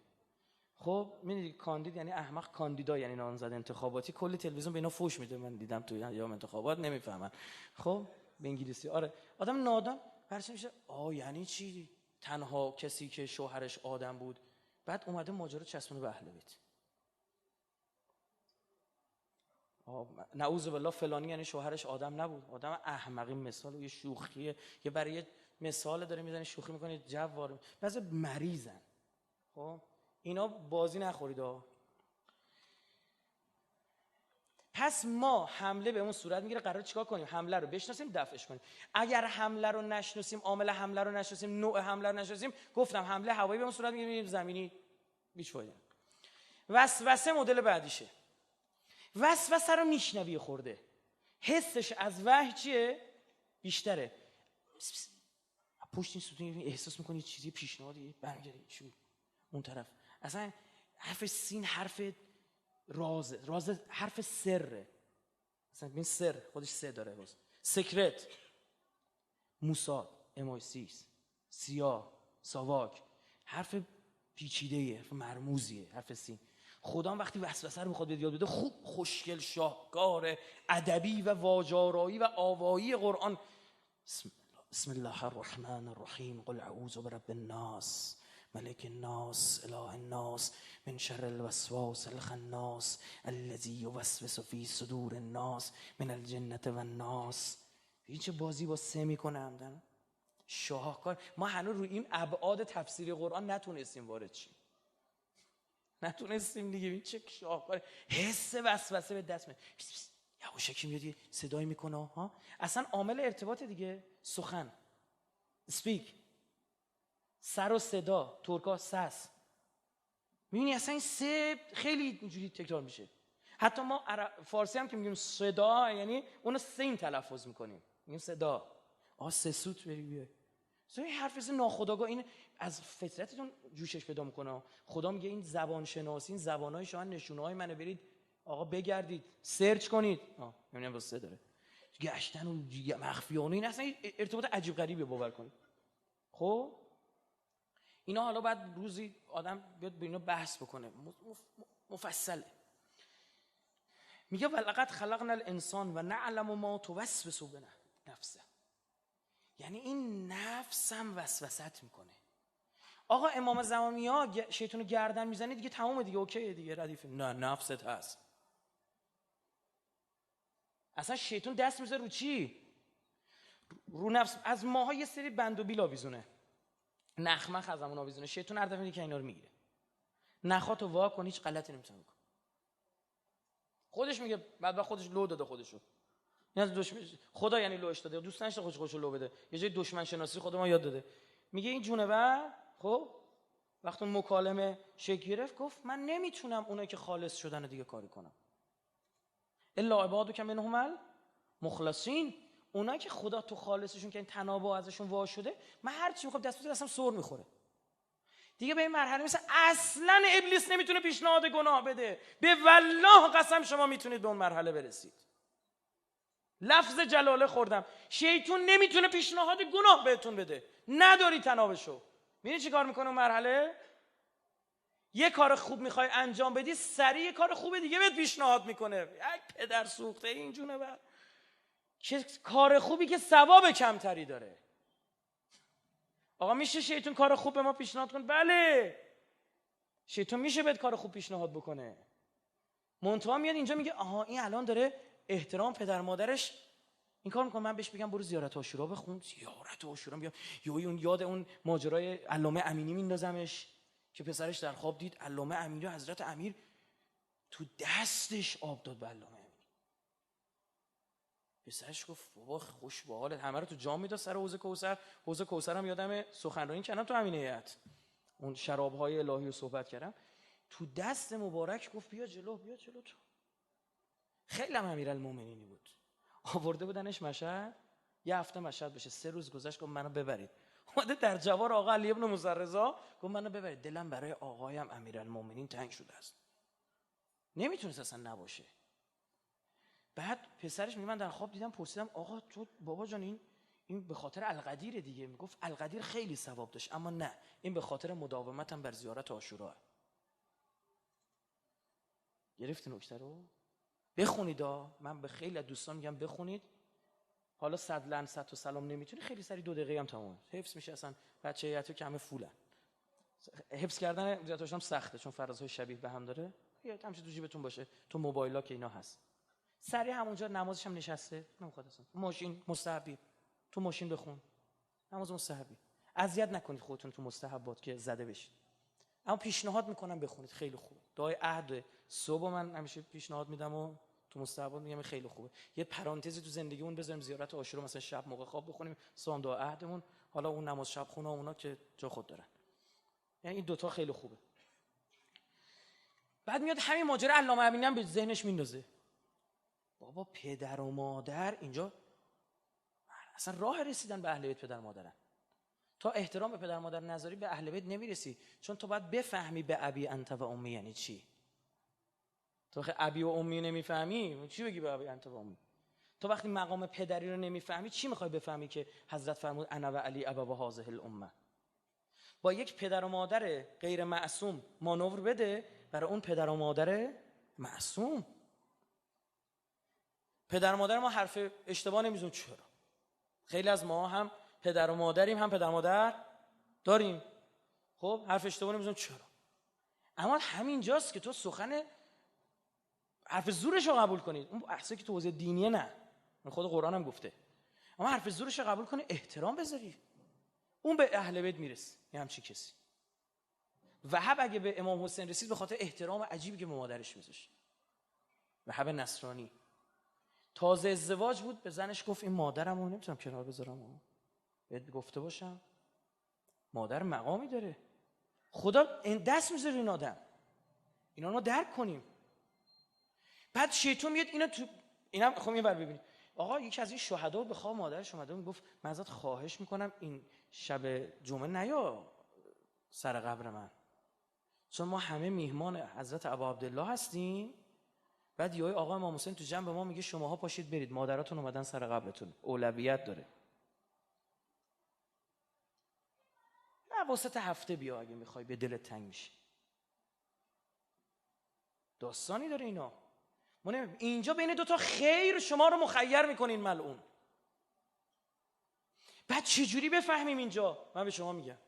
خب میدونی کاندید یعنی احمق، کاندیدا یعنی نامزد انتخاباتی. کلی تلویزیون به اینا فوش میده، من دیدم تو ایام انتخابات نمیفهمن. خب به انگلیسی. آره آدم نادان برش میشه. یعنی چی تنها کسی که شوهرش آدم بود بعد اومده ماجرا چسبونه به اهل بیت. نعوذ بالله فلانی یعنی شوهرش آدم نبود. آدم احمقی. مثال یه شوخیه، یه برای یه مثال داره میزنه شوخی میکنه جو وارد. بعضی مریضن. خب اینا بازی نخورید ها. پس ما حمله به اون صورت میگیره، قرار چیکار کنیم؟ حمله رو بشناسیم، دفعش کنیم. اگر حمله رو نشناسیم، عامل حمله رو نشناسیم، نوع حمله رو نشناسیم، گفتم حمله هوایی به اون صورت میگیره، زمینی هیچ فایده. وسوسه مدل بعدیشه. وسوسه رو میشنوی خورده، حسش از وحی چیه؟ بیشتره. پشت این ستون احساس میکنی چیزی پیشنهادی برمیگردی چی اون طرف. اصلا حرف سین حرف راز حرف سره. اصلا این سر خودش سه داره. باز سکرت، موساد، امایسیس، سیاه، ساواک، حرف پیچیده‌ایه، حرف مرموزیه، حرف سین. خدا وقتی وسوسه رو میخواد به یاد بده خوب خوشگل شاهکار ادبی و واجارایی و آوایی قرآن. بسم الله الرحمن الرحیم قل اعوذ برب الناس ملك الناس اله الناس من شر الوسواس الخناس الذي يوسوس في صدور الناس من الجنة والناس. این چه بازی با سه میکنه همدن شاهکار. ما هنوز روی این ابعاد تفسیر قرآن نتونستیم وارد شیم. نتونستیم دیگه. این چه شاهکار. حس وسوسه به دست میاد. یواشکی میاد صدایی میکنه ها. اصلا عامل ارتباط دیگه. سخن، اسپیک، سر و صدا، ترکا سس. میبینی اصلا این سه خیلی اینجوری تکرار میشه. حتی ما فارسی هم که میگیم صدا یعنی اونو سین تلفظ میکنیم، میگیم صدا. سه سوت بری بیای. این حرف ناخودآگاه این از فطرتتون جوشش پیدا میکنه. خدا میگه این زبان شناسی، این زبانهای شما نشونه‌های منه، برید آقا بگردید سرچ کنید. میبینم واسه داره گشتن و مخفیانه. این اصلا ارتباط عجیب غریبی باور کنید. خب اینا حالا بعد روزی آدم بیاد به اینا بحث بکنه مفصله. میگه ولقد خلقنا الانسان و نعلم ما توسوس نفسه. یعنی این نفس هم وسوست میکنه. آقا امام زمانی ها شیطان گردن میزنه دیگه تمومه دیگه، اوکی دیگه ردیفه. نه نفست هست. اصلا شیطان دست میذاره رو چی؟ رو نفس از ماها یه سری بند و بیل آویزونه، نخمخ از همون آویزونه. شیطان هر دفعه که اینا رو میگیره، نخاتو وا کن، هیچ غلطی نمیتونه بکنه. خودش میگه بعد خودش لو داده خودشو. این از دشمن خدا یعنی لوش داده، دوست نداشته خودشو لو بده. یه جای دشمن شناسی خود ما یاد داده. میگه این جونور خب وقتی مکالمه شکل گرفت گفت من نمیتونم اونایی که خالص شدن دیگه کاری کنم. الا عبادک منهم المخلصین، اونایی که خدا تو خالصشون که این تنابع ازشون وا شده، من هر چی میخوام دست بده اصلا سر میخوره. دیگه به این مرحله مثل اصلا ابلیس نمیتونه پیشنهاد گناه بده. به والله قسم شما میتونید به اون مرحله برسید. لفظ جلاله خوردم، شیطان نمیتونه پیشنهاد گناه بهتون بده، نداری تنابشو. می‌بینی چی کار میکنه اون مرحله؟ یه کار خوب میخوای انجام بدی، سریع یه کار خوب دیگه بهت پیشنهاد میکنه. یک پدر سوخته این جونه بر که کار خوبی که ثواب کمتری داره. آقا میشه شیطان کار خوب به ما پیشنهاد کنه؟ بله، شیطان میشه بهت کار خوب پیشنهاد بکنه. منتها میاد اینجا میگه آها این الان داره احترام پدر مادرش این کار میکنه، من بهش بگم برو زیارت عاشورا بخون. زیارت عاشورا بیا اون یاد اون ماجرای علامه امینی میندازمش که پسرش در خواب دید علامه امینی و حضرت امیر تو دستش آب داد به علامه امینی. پسرش گفت بابا خوش به حالت، همه رو تو جام میداد سر حوض کوثر. حوض کوثر هم یادم سخنرانی کردم تو همین هیئت، اون شراب‌های الهی رو صحبت کردم، تو دست مبارک گفت بیا جلو تو. خیلی هم امیرالمومنینی بود. آورده بودنش مشهد، یه هفته مشهد بشه، 3 روز گذشت گفت منو ببرید. اومده در جوار آقا علی ابن موسی رضا گفت منو ببرید، دلم برای آقایم امیرالمومنین تنگ شده است. نمیتونست اصلا نباشه. بعد پسرش میگه من در خواب دیدم، پرسیدم آقا تو بابا جان این به خاطر القدیر دیگه؟ میگفت القدیر خیلی ثواب داشت، اما نه، این به خاطر مداومتم بر زیارت عاشورا. گرفتی نکته رو؟ بخونید. من به خیلی از دوستان میگم بخونید. حالا 100 لعنت و سلام نمیتونی، خیلی سری 2 دقیقه هم تمام حفظ میشه. اصلا بچه هیئت که همه فولن، حفظ کردن زیادش هم سخته چون فرازهای شبیه به هم داره. یا همیشه تو جیبتون باشه، تو موبایلا که اینا هست. سری همونجا نمازش هم نشسته، نمیخواد اصلا ماشین مستحبی، تو ماشین بخون، نماز مستحبی. اذیت نکنید خودتون تو مستحبات که زده بشید. اما پیشنهاد میکنم بخونید، خیلی خوبه. دعای عهد صبح من همیشه پیشنهاد میدم و تو مستحبات میگم خیلی خوبه. یه پرانتزی تو زندگیمون بذاریم، زیارت عاشورا مثلا شب موقع خواب بخونیم، صبح دعای عهدمون، حالا اون نماز شب خونه اونا که جا خود دارن. یعنی این دوتا خیلی خوبه. بعد میاد همین ماجرا علامه امینی هم به ذهنش میندازه. بابا پدر و مادر اینجا اصلا راه رسیدن به اهل بیت پدر مادرن. تا احترام به پدر مادر نذاری به اهل بیت نمیرسی، چون تو باید بفهمی به ابی انت و امی یعنی چی. تو وقتی ابی و امی نمیفهمی چی بگی به ابی انت و امی؟ تو وقتی مقام پدری رو نمیفهمی چی میخوای بفهمی که حضرت فرمود انا و علی ابا و هذه الامه؟ با یک پدر و مادر غیر معصوم مانور بده برای اون پدر و مادر معصوم. پدر و مادر ما حرف اشتباه نمیزنن. چرا؟ خیلی از ما هم پدر و مادریم هم پدر و مادر داریم، خب حرف اشتباه نمیزنن. چرا؟ اما همینجاست که تو سخن حرف زورش رو قبول کنید. اون احساسی که تو حوزه دینیه نه، خود قرآن هم گفته، اما حرف زورش رو قبول کنی، احترام بذاری، اون به اهل بیت میرسه. یه همچی کسی وهب اگه به امام حسین رسید به خاطر احترام عجیبی که به مادرش میذاشت. وهب نصرانی تازه ازدواج بود، به زنش گفت این مادرمو نمیتونم کنار بذارم، بهت گفته باشم مادر مقامی داره، خدا این دست میذاره این آدم، اینا رو درک کنیم. بعد شیطان میاد اینا تو اینا. خب این بر ببینید آقا یکی از این شهدا به خواب مادرش اومده میگفت من ازت خواهش میکنم این شب جمعه نیا سر قبر من، چون ما همه میهمان حضرت ابا عبدالله هستیم. بعد یهو آقا امام حسین تو جنب ما میگه شماها پاشید برید، مادراتون اومدن سر قبرتون، اولویت داره. نه واسط هفته بیا اگه میخوای به دلت تنگ میشه. داستانی داره اینا. اینجا بین 2 تا خیر شما رو مخیر میکنین ملعون. بعد چجوری بفهمیم اینجا؟ من به شما میگم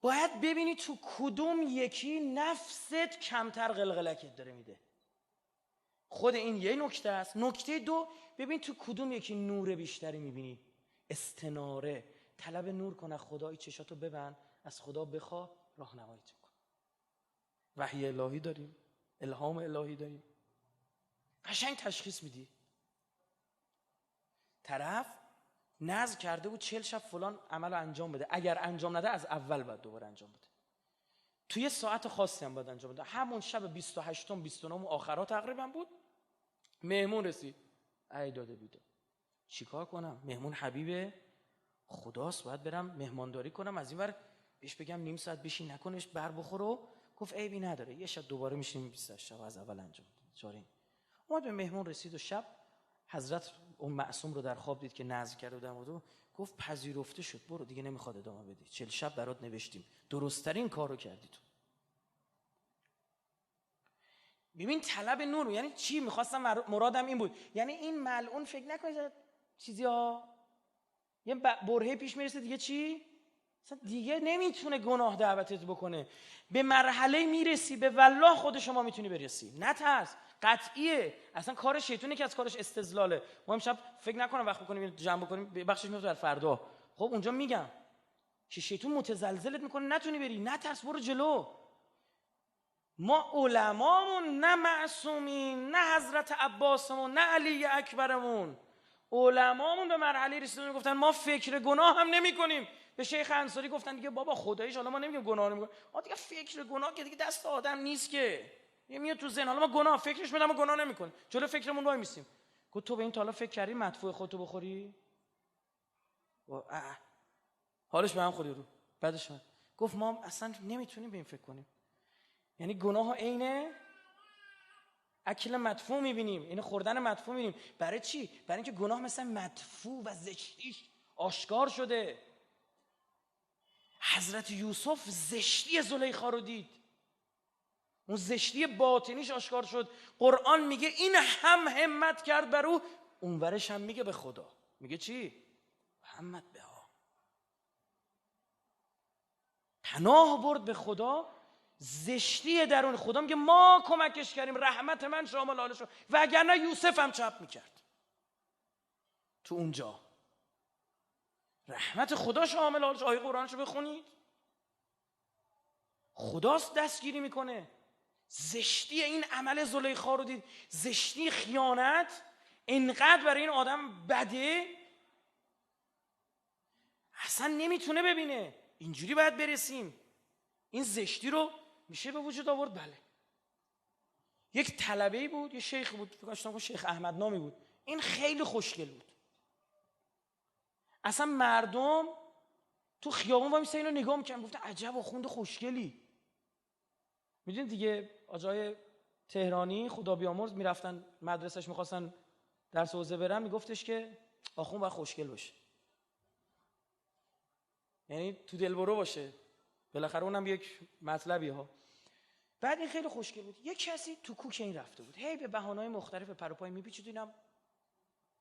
باید ببینی تو کدوم یکی نفست کمتر قلقلکت داره میده. خود این یه نکته است. نکته دو، ببین تو کدوم یکی نور بیشتری میبینی؟ استناره. طلب نور کن از خدا، چشاتو ببند، از خدا بخوا، راهنماییت کن. وحی الهی داریم، الهام الهی داریم، قشنگ تشخیص میدی. طرف نذر کرده بود 40 شب فلان عملو انجام بده، اگر انجام نده از اول باید دوباره انجام بده، توی ساعت خاصی هم باید انجام بده. همون شب 28م 29م آخرا تقریبا بود، مهمون رسید، ای داده بیده چیکار کنم؟ مهمون حبیب خداست، باید برم مهمانداری کنم، از این ور بهش بگم نیم ساعت بشین نکنش بر بخوره. گفت عیبی نداره، یه شب دوباره میشیم 28 شب از اول انجام بده. چارین اومد به مهمون رسید و شب حضرت اون معصوم رو در خواب دید که نذر کرده بودم و گفت پذیرفته شد، برو دیگه نمیخواد ادامه بدی، 40 شب برات نوشتیم، درست‌ترین کارو کردی تو. ببین طلب نور یعنی چی؟ میخواستم مرادم این بود، یعنی این ملعون فکر نکنید چیزی ها یه برهه پیش میرسه دیگه چی؟ اصلا دیگه نمیتونه گناه دعوتت بکنه. به مرحله میرسی به والله خود شما میتونی برسی، نترس، قطعیه. اصلا کار شیطونه که از کارش استدلاله. ما امشب فکر نکنم وقت بکنیم جمع بکنیم بخشش میفته در فردا. خب اونجا میگم که شیطون متزلزلت میکنه نتونی بری، نترس، برو جلو. ما علمامون نه معصومین، نه حضرت عباسمون، نه علی اکبرمون. علمامون به مرحله رسیدن گفتن ما فکر گناه هم نمی کنیم. به شیخ انصاری گفتن دیگه بابا خداییش حالا ما نمیگیم گناه نمی کنیم، دیگه فکر گناه که دیگه دست آدم نیست که، یه میاد تو ذهن، حالا ما گناه فکرش میدم ما گناه نمی کنیم، جلو فکرمون وای میسیم. گفت تو به این تا حالا فکر کردی مدفوع خودتو بخوری؟ حالش به هم خوری رو بعدش من گفت ما اصلا نمیتونیم به این فکر کنیم. یعنی گناه عینه اکل مدفوع میبینیم، این خوردن مدفوع میبینیم. برای چی؟ برای اینکه گناه مثلا مدفوع و زشتیش آشکار شده. حضرت یوسف زشتی زلیخا رو دید، اون زشتی باطنیش آشکار شد. قرآن میگه این هم همت کرد بر او، اونورش هم میگه به خدا، میگه چی؟ همت به ها، پناه برد به خدا. زشتی درون خدا میگه ما کمکش کردیم، رحمت من شامل حالش شد، وگرنه یوسف هم چپ میکرد. تو اونجا رحمت خدا شامل حالش. آیه قرآنشو بخونید، خداست دستگیری میکنه. زشتی این عمل زلیخا رو دید، زشتی خیانت اینقدر برای این آدم بده اصلا نمیتونه ببینه. اینجوری باید برسیم، این زشتی رو میشه به وجود آورد. بله، یک طلبه‌ای بود، یه شیخ بود، فکر کنم شیخ احمد نامی بود، این خیلی خوشگل بود. اصلا مردم تو خیابون وایسا اینو نگاه میکنن، گفتن عجب آخوند خوشگلی. میدونید دیگه آجای تهرانی خدا بیامرز میرفتن مدرسهش، میخواستن درس حوزه برن، میگفتش که آخوند باید خوشگل باشه، یعنی تو دلبرو باشه، بالاخره اونم یک مطلبی ها. بعد این خیلی خوشگل بود. یک کسی تو کوک این رفته بود، هی به بهانه‌های مختلف پر و پای میپیچید، اینم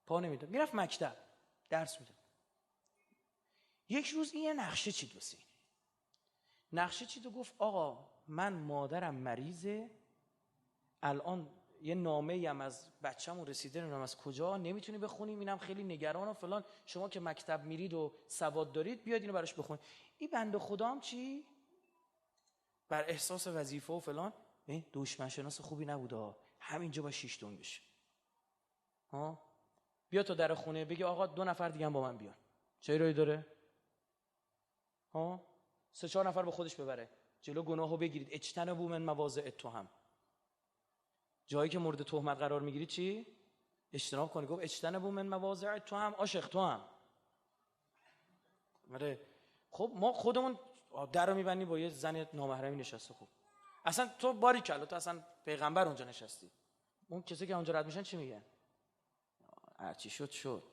پا نمیداد، میرفت مکتب درس میداد. یک روز این نقشه چید واسه این، نقشه چید و گفت آقا من مادرم مریضه، الان یه نامه‌ای هم از بچه‌مون رسیده، نمیدونم از کجا، نمیتونی بخونیم، اینم خیلی نگرانم فلان، شما که مکتب میرید و سواد دارید بیاید اینو براش بخونید. این بنده خدا هم چی؟ بر احساس وظیفه و فلان، دشمن شناس خوبی نبوده، همینجا با 6 تون بشه. بیا تا در خونه بگی آقا 2 نفر دیگه هم با من بیان، چه ایرادی داره؟ 3-4 نفر با خودش ببره، جلو گناهو بگیرید. اجتنبوا من مواضع التهم، جایی که مورد تهمت قرار میگیرید چی؟ اجتناب کنید. گفت اجتنبوا من مواضع التهم، عاشق تو هم. خب ما خودمون در رو میبندیم با یه زن نامحرمی نشسته. خوب اصلا تو باریکلا، تو اصلا پیغمبر اونجا نشستی، اون کسی که اونجا رد میشن چی میگن؟ هرچی شد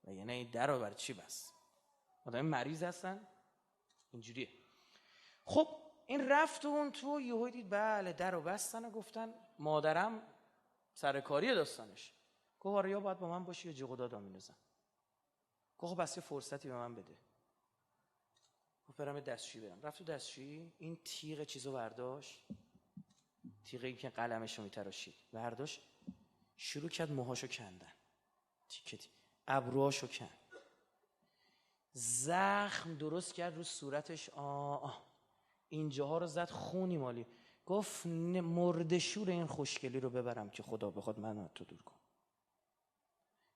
و یعنی این در رو برای چی بس؟ آدم مریض هستن اینجوریه. خب این رفت اون تو، یهو دید بله در رو بستن و گفتن مادرم سرکاری داستانش. گفت آره یا باید با من باشی یا جیغ و داد میندازم. گفت بس یه فرصتی به من بده. گفت برم دستشویی برم. رفت تو دستشویی، این تیغ چیزو برداشت، تیغی که قلمشو میتراشید برداشت، شروع کرد موهاشو کندن، تیکه ابروهاشو کند، زخم درست کرد رو صورتش. اینجاها رو زد، خونی مالی. گفت مردشور این خوشگلی رو ببرم که خدا بخواد من تو دور کن.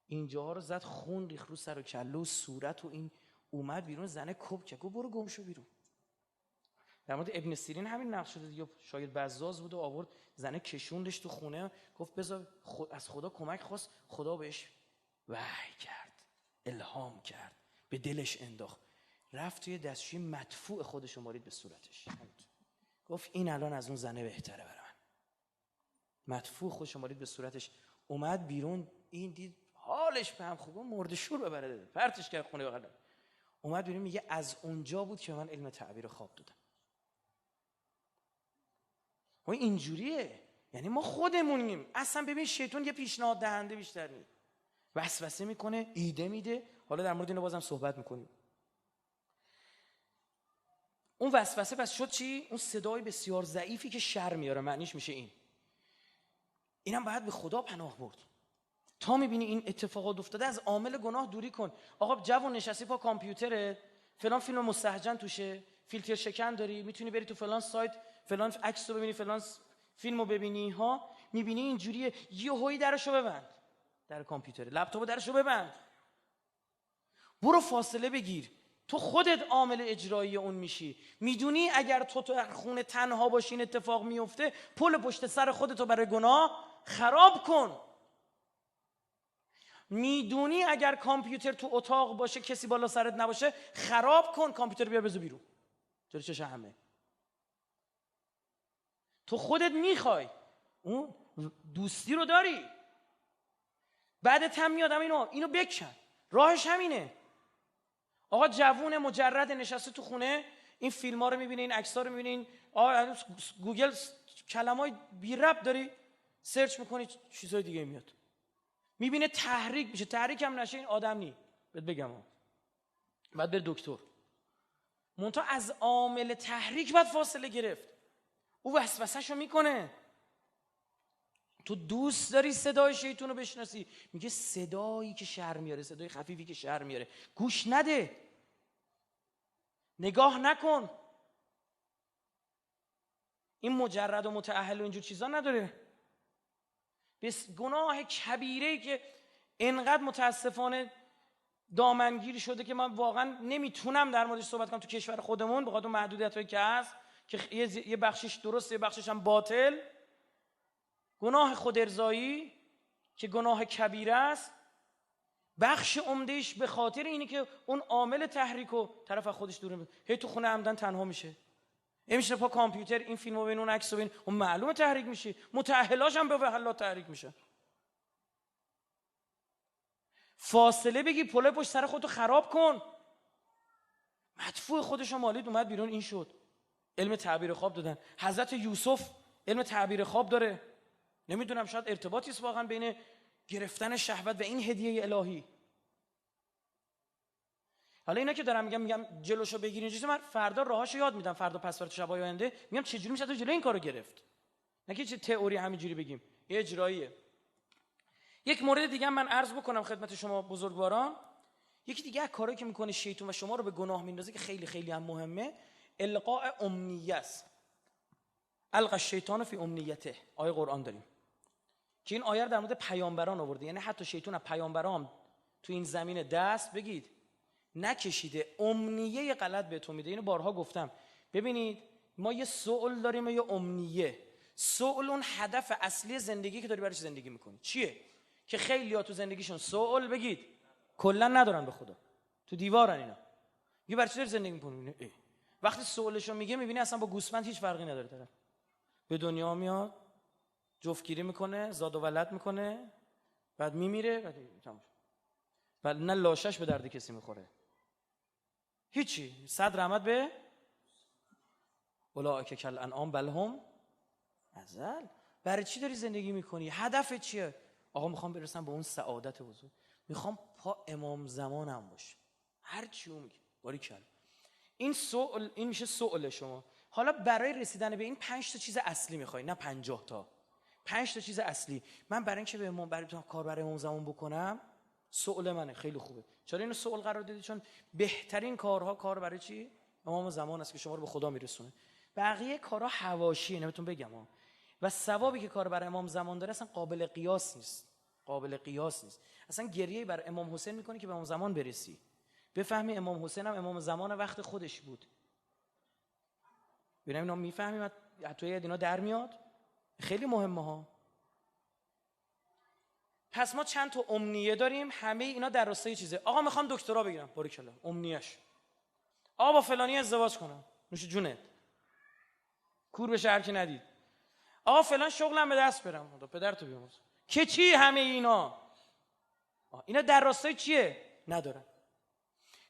اینجاها رو زد، خون ریخت رو سر و کله و صورت و این. اومد بیرون، زنه کپ کرد، گفت برو گم شو بیرون. در مورد ابن سیرین همین نقش شده دیگه، شاید بزاز بود و آورد زنه کشوندش تو خونه، گفت بذار از خدا کمک خواست، خدا بهش وحی کرد، الهام کرد، به دلش انداخت، رفت توی دستشویی مدفوع خودش مارید به صورتش، گفت این الان از اون زنه بهتره برای من. مدفوع خودش مارید به صورتش. اومد بیرون، این دید حالش به هم خوبه، مرده شور ببره، پرتش کرد خونه بغل. اومد بیرون میگه از اونجا بود که من علم تعبیر خواب دادم. و اینجوریه، یعنی ما خودمونیم. اصلا ببین شیطان یه پیشنهاد دهنده بیشتر نیست، وسوسه میکنه، ایده میده. حالا در مورد اینو بازم صحبت میکنیم. اون وسوسه پس شد چی؟ اون صدای بسیار ضعیفی که شر میاره، معنیش میشه اینم باید به خدا پناه برد. تا میبینی این اتفاقات افتاده، از عامل گناه دوری کن. آقا جوان نشستی پا کامپیوتره، فلان فیلم مستهجن توشه، فیلتر شکن داری، میتونی بری تو فلان سایت فلان عکس رو ببینی، فلان فیلمو ببینی، میبینی اینجوریه، یهویی درشو ببند، در کامپیوتر لپتاپ درشو ببند، برو فاصله بگیر. تو خودت عامل اجرایی اون میشی. میدونی اگر تو خونه تنها باشی این اتفاق میفته، پل پشت سر خودتو برای گناه خراب کن. میدونی اگر کامپیوتر تو اتاق باشه، کسی بالا سرت نباشه، خراب کن، کامپیوتر بیار بذار بیرون، جلوی چش همه. تو خودت میخوای، اون دوستی رو داری، بعدت هم میادم اینو بکن. راهش همینه. آقا جوون مجرد نشسته تو خونه، این فیلم ها رو میبینه، این عکس ها رو میبینه، گوگل کلمای بی ربط داری سرچ میکنی، چیزای دیگه میاد، میبینه تحریک میشه. تحریک هم نشه این آدم نی، بهت بگم بعد بره دکتر. منتها از عامل تحریک باید فاصله گرفت. او وسوسه‌شو میکنه. تو دوست داری صدای شیطون رو بشناسی، میگه صدایی که شر میاره، صدای خفیفی که شر میاره، گوش نده، نگاه نکن. این مجرد و متأهل و اینجور چیزا نداره. بس گناه کبیره‌ای که انقدر متاسفانه دامنگیر شده که من واقعا نمیتونم در موردش صحبت کنم تو کشور خودمون، به خاطر محدودیتایی که هست، که یه بخشش درسته، یه بخشش هم باطل. گناه خودارضایی که گناه کبیره است، بخش عمدهش به خاطر اینه که اون عامل تحریک و طرف از خودش دور میشه، هی تو خونه عمدن تنها میشه، میشه پا کامپیوتر این فیلمو ببین، اون عکسو ببین، اون معلومه تحریک میشه، متأهلاش هم به وحلا تحریک میشه. فاصله بگی، پله پشت سر خودتو خراب کن. مدفوع خودشو مالید، اومد بیرون، این شد. علم تعبیر خواب دادن. حضرت یوسف علم تعبیر خواب داره. نمیدونم، شاید ارتباطی است واقعا بین گرفتن شهوت و این هدیه الهی. حالا اینا که دارم میگم جلوشو بگیرین، چیزی من فردا راهاشو یاد میدم، فردا پس فردا شبای آینده میگم چجوری میشه تو جلوی این کارو گرفت. نه که چه تئوری همینجوری بگیم، یه اجراییه. یک مورد دیگه من عرض بکنم خدمت شما بزرگواران. یکی دیگه از کارهایی که میکنه شیطان و شما رو به گناه میندازه که خیلی خیلی هم مهمه، القاء امنیه است. القى الشیطان فی امنیته، آیه قرآن داریم که این آیه در مورد پیامبران آورده. یعنی حتی شیطان از پیامبران تو این زمینه دست بگید نکشیده، امنیه غلط بهتون میده. اینو بارها گفتم. ببینید ما یه سؤال داریم و یه امنیه. سؤال اون هدف اصلی زندگی که داری برای زندگی میکنی چیه، که خیلی‌ها تو زندگیشون سؤال بگید کلا ندارن به خدا، تو دیوارن اینا. میگه برای چی داری زندگی میکنی؟ وقتی سؤالشو میگه میبینی اصلا با گوسفند هیچ فرقی نداره. طرف به دنیا میاد، جفتگیری میکنه، زاد و ولد میکنه، بعد میمیره، بعد نه لاشش به درد کسی میخوره، هیچی. صد رحمت به اولئک کالانعام بل هم اضل. برای چی داری زندگی میکنی؟ هدفت چیه؟ آقا میخوام برسم به اون سعادت بزرگ، میخوام پا امام زمانم باشه. هر چی میگه باریکلا. این سوال، این میشه سوال شما. حالا برای رسیدن به این 5 تا چیز اصلی میخوای، نه 50 تا. 5 تا چیز اصلی. من برای اینکه به امام کار برای امام زمان بکنم، سوال منه خیلی خوبه. چرا اینو سوال قرار دادی؟ چون بهترین کارها کار برای چی؟ امام زمان است که شما رو به خدا میرسونه. بقیه کارها حواشیه، بهتون بگم و ثوابی که کار برای امام زمان داره اصلا قابل قیاس نیست. اصلا گریه برای امام حسین میکنی که به امام زمان برسی. بفهمی امام حسین هم امام زمان وقت خودش بود. ببینم اینا میفهمیم حتی اینا در میاد. خیلی مهمه ها. پس ما چند تا امنیه داریم، همه اینا در راستای چیزه. آقا میخوام دکترا بگیرم، باریکلا، امنیه‌اش. آقا با فلانی ازدواج کنم، نوش جونت. کور بشه هر کی ندید. آقا فلان شغلم به دست برم، خدا پدرتو بیامرز. که چی همه اینا در راستای چیه؟ ندارن.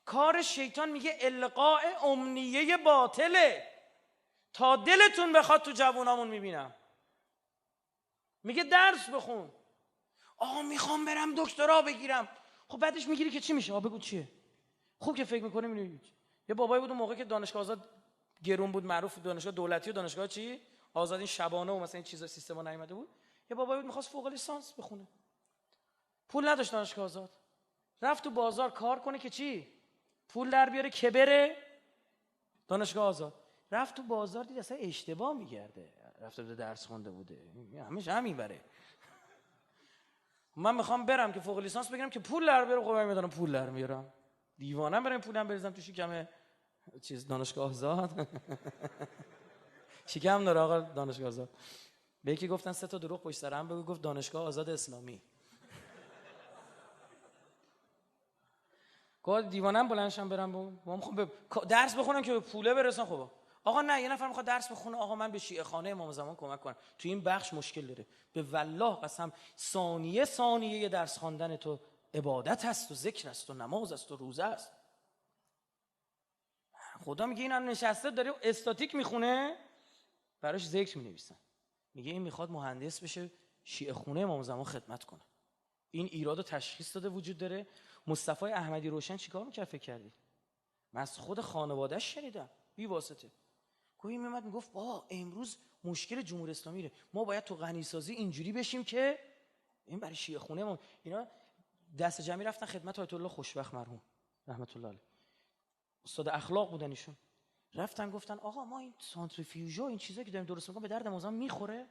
کار شیطان میگه القاء امنیه باطله. تا دلتون بخواد تو جوونامون میبینم. میگه درس بخون. آقا میخوام برم دکترا بگیرم. خب بعدش میگیری که چی میشه؟ بگو چیه؟ خوب که فکر میکنه میبینی. یه بابایی بود اون موقع که دانشگاه آزاد گرون بود، معروف دانشگاه دولتی و دانشگاه چی؟ آزاد، این شبانه و مثلا این چیزا سیستما نیومده بود. یه بابایی بود میخواست فوق لیسانس بخونه. پول نداشت دانشگاه آزاد. رفت تو بازار کار کنه که چی؟ پول در بیاره که بره دانشگاه آزاد. رفت تو بازار دید اصلا اشتباه میگرده. رفته بوده درس خونده بوده. همیشه همین بره. من میخوام برم که فوق لیسانس بگیرم که پول در بیاره. خب من میدونم پول در میارم. دیوانم برم پولم بریزم تو شکم چیز دانشگاه آزاد. شکم داره آقا دانشگاه آزاد. به یکی گفتن 3 تا دروغ پشت سر هم بگو، گفت دانشگاه آزاد اسلامی. گفت دیوانم بلندشم برم ما میخوام درس بخونم که به پوله برسم. خب آقا نه، یه نفر میخواد درس بخونه، آقا من به شیعه خانه امام زمان کمک کنم، تو این بخش مشکل داره. به والله قسم ثانیه درس خواندن تو عبادت هست و ذکر است و نماز است و روزه است. خدا میگه این هم نشسته داره استاتیک میخونه، براش ذکر مینویسن. میگه این میخواد مهندس بشه شیعه خونه امام زمان خدمت کنه. این ایرادو تشخیص داده وجود داره. مصطفی احمدی روشن چیکار میکرد فکر کردید؟ من از خود خانواده‌اش شنیدم بی واسطه. گویی میومد میگفت امروز مشکل جمهوری اسلامی ره، ما باید تو غنی سازی اینجوری بشیم که این برای شیعه خونه ما. اینا دست جمعی رفتن خدمت آیت الله خوشبخت مرحوم رحمت الله علیه، استاد اخلاق بودن ایشون. رفتن گفتن آقا ما این سانتریفیوژا این چیزایی که داریم درست میکنیم به درد امام میخوره؟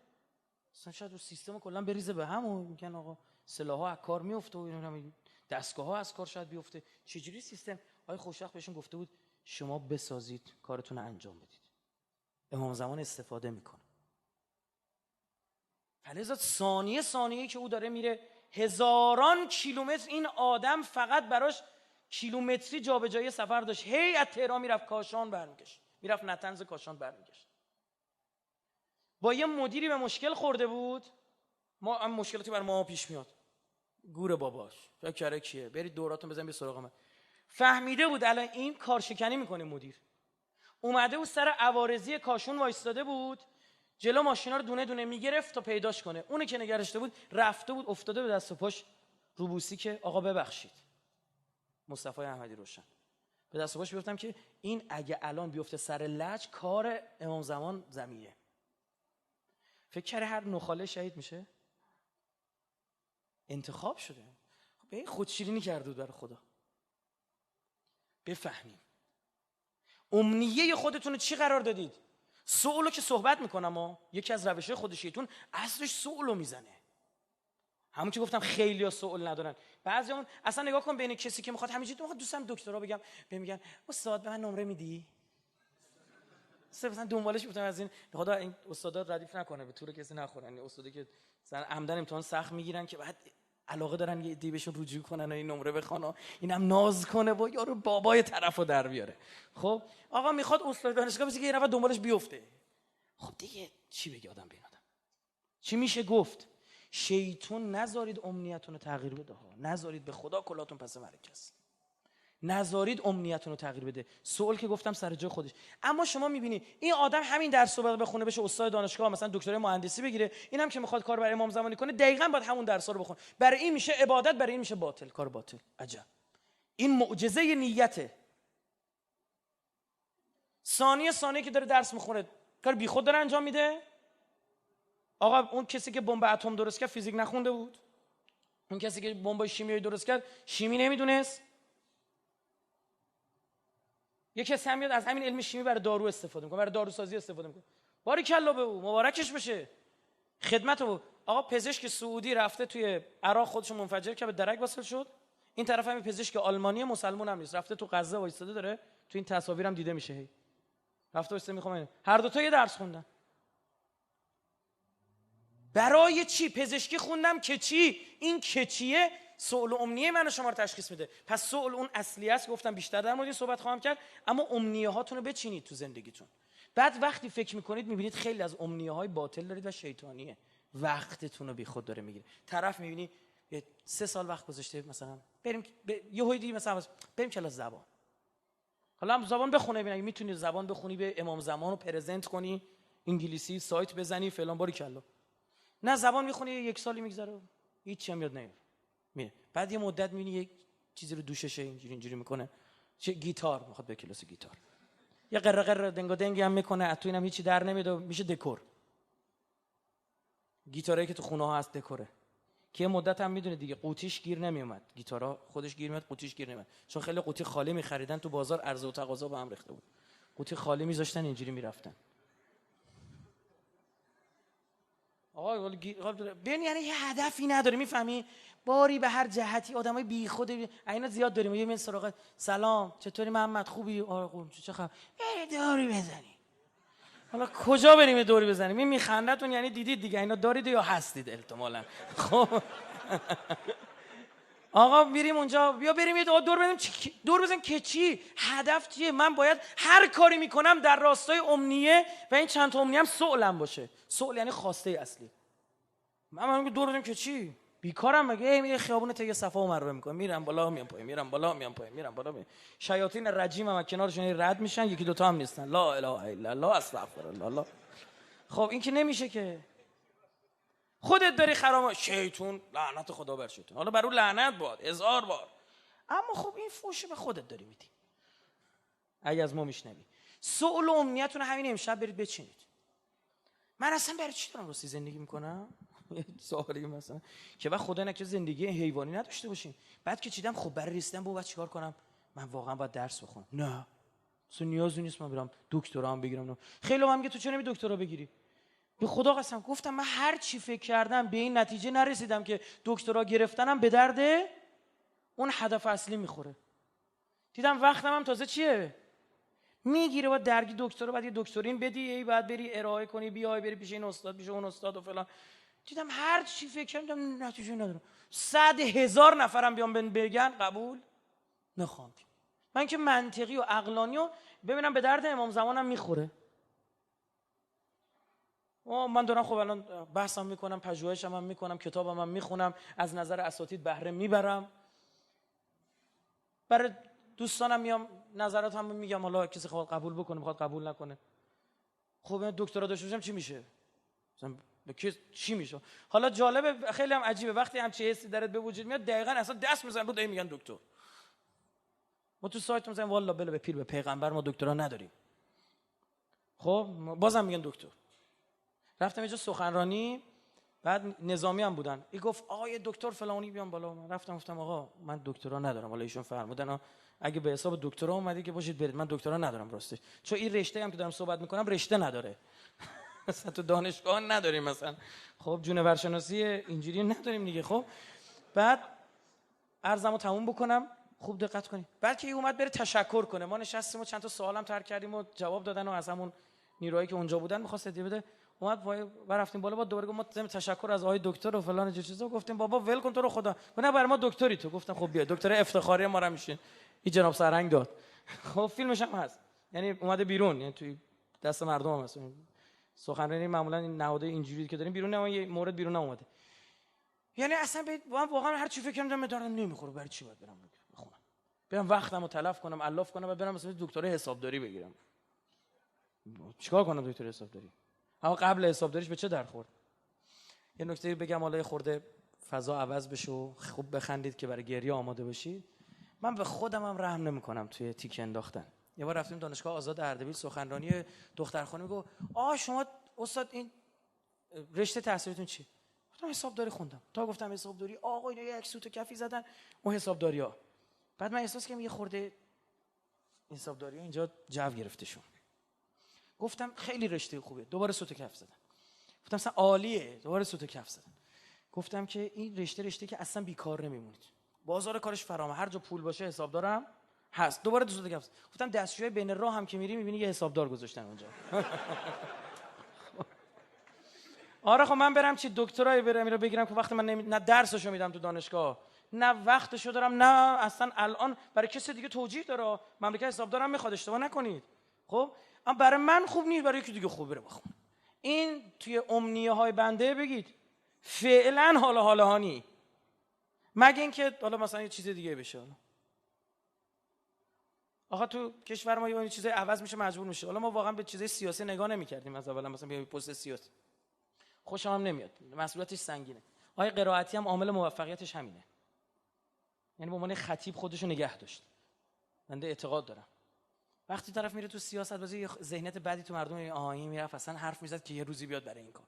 اصلا شاید رو سیستم کلا بریزه به هم و میگن آقا سلاح‌ها از کار میفته و اینا، دستگاه‌ها از کار شاید بیفته. چجوری سیستم؟ آقای خوشبخت بهشون گفته بود شما بسازید کارتون رو انجام بدید. امام زمان استفاده میکنه. فلذا ثانیه که او داره میره هزاران کیلومتر، این آدم فقط براش کیلومتری جابجایی سفر داشت. هی از تهران میرفت کاشان برمیگشت، میرفت نطنز کاشان برمیگشت. با یه مدیری به مشکل خورده بود. ما هم مشکلاتی بر ما پیش میاد. گور باباش فکر کرده کیه، برید دوراتون بزنید به سراغ من. فهمیده بود الان این کارشکنی میکنه. مدیر اومده بود سر عوارضی کاشون وایستاده بود، جلو ماشینا رو دونه دونه میگرفت تا پیداش کنه. اونی که نگرشته بود رفته بود افتاده به دست و پاش روبوسی که آقا ببخشید. مصطفی احمدی روشن به دست و پاش گفتم که این اگه الان بیفته سر لج کار امام زمان زمینه. فکر کرده هر نخاله شهید میشه؟ انتخاب شده. به خودشیرینی کرده بود برای خدا. بفهمیم امنیه خودتون رو چی قرار دادید. سوالو که صحبت میکنم یکی از روش‌های خود شیطان اصلش سوالو میزنه. همون که گفتم خیلی‌ها سوال ندارن. بعضیامون اصلا نگاه کن بین کسی که میخواد همینجوری میخواد دوستم دکترا بگم میگن استاد به من نمره میدی؟ مثلا دنبالش بودم از این خدا این استادا ردیف نکنه به طور کسی نخورن. این استادی که مثلا عمدن امتحان سخت میگیرن که بعد علاقه دارن یه دی بهشون رجوع کنن و این نمره بخوان، اینم ناز کنه و یارو بابای طرفو در بیاره. خب آقا میخواد استاد دانشگاه بشه که یه نفر دنبالش بیفته. خب دیگه چی بگه آدم به این آدم؟ چی میشه گفت؟ شیطان نذارید امنیتون رو تغییر بده ها. نذارید به خدا کلاتون پس مرکز. نذارید امنیتون رو تغییر بده. سوال که گفتم سر جای خودش. اما شما میبینی این آدم همین درس رو بخونه بشه استاد دانشگاه، مثلا دکترای مهندسی بگیره، اینم که میخواد کار برای امام زمانی کنه دقیقاً باید همون درس‌ها رو بخونه. برای این میشه عبادت، برای این میشه باطل، کار باطل. عجب. این معجزه نیته. ثانیه که داره درس میخونه کار بیخود داره انجام میده. آقا اون کسی که بمب اتم درست کرد فیزیک نخونده بود؟ اون کسی که بمب شیمیایی درست کرد شیمی نمیدونست؟ یه کسی هم میاد از همین علم شیمی برای دارو استفاده میکنه، برای داروسازی استفاده میکنه. باریکلا به او، مبارکش بشه، خدمت او. آقا پزشک سعودی رفته توی عراق خودشو منفجر کرد، به درک واصل شد. این طرف هم پزشک آلمانی مسلمان هم نیست، رفته تو غزه وایساده داره، تو این تصاویرم دیده میشه، هی رفته وایساده. میخوام هر دو تا یه درس خوندن. برای چی؟ پزشکی خوندم که چی؟ این که چیه؟ سؤال و امنیه من و شما رو تشخیص میده. پس سؤال اون اصلی است، گفتم بیشتر در مورد این صحبت خواهم کرد، اما امنیه هاتون رو بچینید تو زندگیتون. بعد وقتی فکر میکنید میبینید خیلی از امنیه های باطل دارید و شیطانیه، وقتتون رو بیخود داره میگیره. طرف میبینی 3 سال وقت گذاشته مثلا بریم یهو دیگه مثلا بریم کلاس زبان، حالا هم زبان بخونه، ببین میتونی زبان بخونی، به امام زمان رو پرزنت کنی، انگلیسی سایت بزنی فلان، باریکلا. نه زبان میخونی 1 سالی میگذره هیچ هم یاد نمیاد. میره بعد یه مدت میبینی یک چیزی رو دوششه اینجوری میکنه، چه گیتار میخواد به کلاس گیتار، یه قره دنگا دنگی هم میکنه، تو اینم هیچی در نمیاد و میشه دکور. گیتارایی که تو خونه ها هست دکوره، که یه مدت هم میدونه دیگه قوطیش گیر نمیومد، گیتارا خودش گیر میاد، قوطیش گیر نمیاد، چون خیلی قوطی خالی میخریدن تو بازار، عرضه و تقاضا با هم ریخته بود، قوطی خالی میذاشتن اینجوری میرفتن. آقا ببین یعنی یه هدفی نداره، میفهمی؟ باری به هر جهتی آدمای بیخود اینا زیاد داریم. یه من سراغ سلام چطوری محمد خوبی؟ آره خوبم. چه خبر؟ داری بزنی. حالا کجا بریم دوری بزنیم؟ این میخندتون یعنی دیدید دیگه اینا دارید یا هستید احتمالاً. خب آقا میریم اونجا، بیا بریم یه دور بزنیم. دور بزنیم که چی؟ هدف چیه؟ من باید هر کاری میکنم در راستای امنیه و این چند تا امنیه هم سؤالم باشه. سؤال یعنی خواسته اصلی. من میگم دور بزنیم که چی؟ بیکارم مگه؟ یه خیابون ته صفا و مروه میکنم، میرم بالا میام پایین، میرم بالا میام پایین، میرم بالا میام. شیاطین رجیم هم کنارشون رد میشن، یکی دو تا هم نیستن. لا اله الا الله استغفر الله. خب این که نمیشه که. خودت داری خراب، شیطون لعنت خدا بر شیطون، حالا بر اون لعنت باد 1000 بار، اما خب این فوشه به خودت داری میدی اگه از ما میشنوی. سؤال و امنیتون همین امشب برید بچینید. من اصلا برای چی دارم راستی زندگی میکنم؟ سوالی مثلا که بعد خدا نکنه زندگی حیوانی نداشته باشیم. بعد که چیدم خب برای رسیدن به بعد چیکار کنم؟ من واقعا باید درس بخونم. نه اصلا نیازی نیست من برم دکترام بگیرم. نه. خیلی هم میگه تو چرا نمی دکترا بگیری؟ به خدا قسم گفتم من هر چی فکر کردم به این نتیجه نرسیدم که دکترا گرفتنم به درد اون هدف اصلی میخوره. دیدم وقتم هم تازه چیه میگیره، با درگی دکترا بعد یه دکترین بدی، بعد بری ارائه کنی، بیای بری پیش این استاد پیش اون استاد و فلان. دیدم هر چی فکر کردم نتیجه نداره. 100,000 نفرم بیان بگن قبول نخوام. من که منطقی و عقلانی و ببینم به درد امام زمانم میخوره. من دارم خب الان بحثم میکنم، پژوهشم هم میکنم، کتابم هم میخونم، از نظر اساتید بهره میبرم، برای دوستانم میام نظراتم میگم، حالا کسی خواهد قبول بکنه بخواد قبول نکنه. خب دکترا داشته باشم چی میشه؟ مثلا چی میشه؟ حالا جالبه، خیلی هم عجیبه، وقتی همچین حسی درت به وجود میاد دقیقاً اصلا دست میزنن رو دای میگن دکتر. ما تو سایت میزنیم والله بله به پیر به پیغمبر ما دکترا نداریم. خب بازم میگن دکتر. رفتم یه جا سخنرانی، بعد نظامی هم بودن، این گفت آقا یه دکتر فلانی بیان بالا. من رفتم گفتم آقا من دکترا ندارم. حالا ایشون فرمودن اگه به حساب دکترا اومدی که باشید برید، من دکترا ندارم راستش، چون این رشته هم که دارم صحبت میکنم رشته نداره. مثلا تو دانشگاه نداریم مثلا، خب جونورشناسی اینجوری نداریم دیگه. خب بعد عرضمو تموم بکنم، خوب دقت کنید. بعد که اومد بره تشکر کنه، ما نشستیم و چند تا سوالم طرح کردیم و جواب دادن و از همون نیروهایی که اونجا بودن می‌خواست هدیه بده. اومد و رفتیم بالا، با دوباره گفت ما ضمن تشکر از آقای دکتر و فلان چیزا. گفتیم بابا ول کن تو رو خدا، نه برای ما دکتری تو. گفتم خب بیا دکتر افتخاری ما رو میشین. این جناب سرهنگ داد. خب فیلمش هم هست، یعنی اومده بیرون، یعنی توی دست مردم هم هست. سخنرانی معمولا این نهاده اینجوری که داریم بیرون، نه یه مورد بیرون اومده. یعنی اصلا واقعا هر چی فکر کردم به دردم نمیخوره، برای چی باید برم بخونم؟ برم وقتمو تلف کنم، الاف کنم و برم مثلا دکترای حسابداری بگیرم. چیکار کنم دکتر حسابداری؟ اما قبل حسابداریش به چه در خورد؟ یه نکته بگم حالا خورده فضا عوض بشه و خوب بخندید که برای گریه آماده باشید. من به خودم هم رحم نمی‌کنم توی تیک انداختن. یه بار رفتیم دانشگاه آزاد اردبیل، سخنرانی دختر خانم گفت شما استاد این رشته تحصیلتون چیه؟ گفتم حسابداری خوندم. تا گفتم حسابداری، آقا اینا یک سوت کفی زدن اون حسابداری‌ها. بعد من احساس کردم یه خورده حسابداری‌ها اینجا جو گرفته شون. گفتم خیلی رشته خوبه. دوباره سوت کف زدم. گفتم اصلا عالیه. دوباره سوت کف زدم. گفتم که این رشته که اصلا بیکار نمیمونید. بازار کارش فرامه، هر جا پول باشه حسابدارم هست. دوباره دو سوت کف. گفتم دستشوی بین راه هم که میری میبینی یه حسابدار گذاشتن اونجا. آره خب من برم چی دکترای برم اینو بگیرم که وقتی من نه درسشو میدم تو دانشگاه، نه وقتشو دارم، نه اصلا الان برای کسی دیگه توجیه داره. مملکت حسابدارم میخواد، اشتباه نکنید. خب اما برای من خوب نیست، برای یکی دیگه خوب. بره بخون. این توی امنیه های بنده بگید فعلا حالا هانی، مگه اینکه حالا مثلا یه چیز دیگه بشه. آخه تو کشور ما یه چیزای عوض میشه، مجبور میشه. حالا ما واقعا به چیزای سیاسی نگاه نمی‌کردیم از اول، مثلا بیای پست سیاسی خوشم هم نمیاد، مسئولیتش سنگینه. آقای قرائتی هم عامل موفقیتش همینه، یعنی به عنوان خطیب خودشو نگه داشت. بنده اعتقاد دارم وقتی طرف میره تو سیاست بازی یه ذهنیت بدی تو مردم، این میرفت اصلا حرف میزد که یه روزی بیاد برای این کار.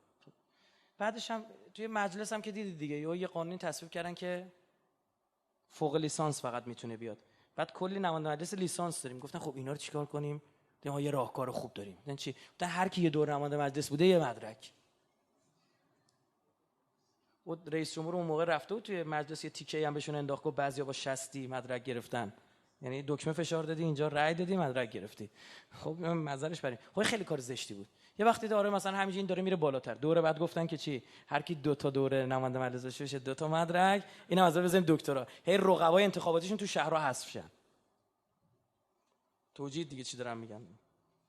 بعدش هم توی مجلس هم که دیدید دیگه، یه قانونی تصویب کردن که فوق لیسانس فقط میتونه بیاد. بعد کلی نماینده مجلس لیسانس داریم. گفتن خب اینا رو چیکار کنیم؟ ما یه راهکار خوب داریم. یعنی چی؟ گفتن هر کی یه دور نماینده مجلس بوده یه مدرک. و رئیس جمهور اون موقع رفته بود توی مجلس یه تیکه‌ای هم بهشون انداخت، گفت بعضیا با 60 مدرک گرفتن. یعنی دکمه فشار دادی اینجا رأی دادی مدرک گرفتی. خب نظرش بریم. خب خیلی کار زشتی بود. یه وقتی داره مثلا همینجوری این داره میره بالاتر. دوره بعد گفتن که چی؟ هر کی 2 تا دوره نماینده مجلس داشته باشه 2 تا مدرک، اینا از بزنیم دکترا. هی رقبای انتخاباتیشون تو شهرها حذف شن. توجیه دیگه چی دارم میگم؟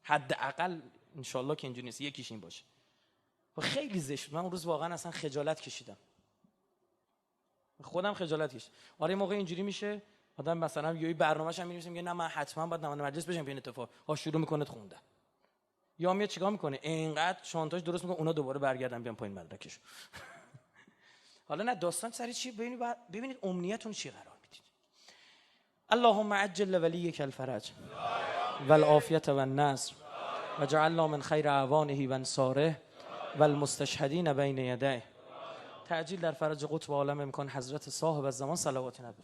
حداقل ان شاءالله که اینجوری نیست، یکیش این باشه. و خیلی زشت. من اون روز واقعا اصلا خجالت کشیدم. خودم خجالت کشیدم. آره موقع اینجوری میشه آدم مثلا یه برنامه‌ش هم می‌نویسه میگه نه من حتما باید نماینده مجلس بشم، به این اتفاق ها شروع میکنه خوندن. یا میاد چیکار میکنه؟ اینقدر شانتاژ درست میکنه اونا دوباره برگردن بیان پایین مدرکش. حالا نه داستان سری چی؟ ببینید امنیتون چی قرار میدید. اللهم عجل ولیک الفرج والعافیة والنصر وجعلنا من خیر اعوانه و انصاره والمستشهدین بین یدیه. تعجیل در فرج قطب عالم امکان حضرت صاحب الزمان صلوات نبی.